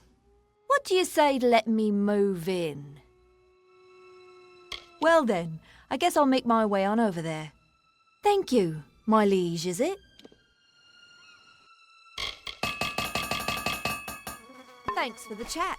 What do you say to let me move in? Well then, I guess I'll make my way on over there. Thank you, my liege, is it? Thanks for the chat.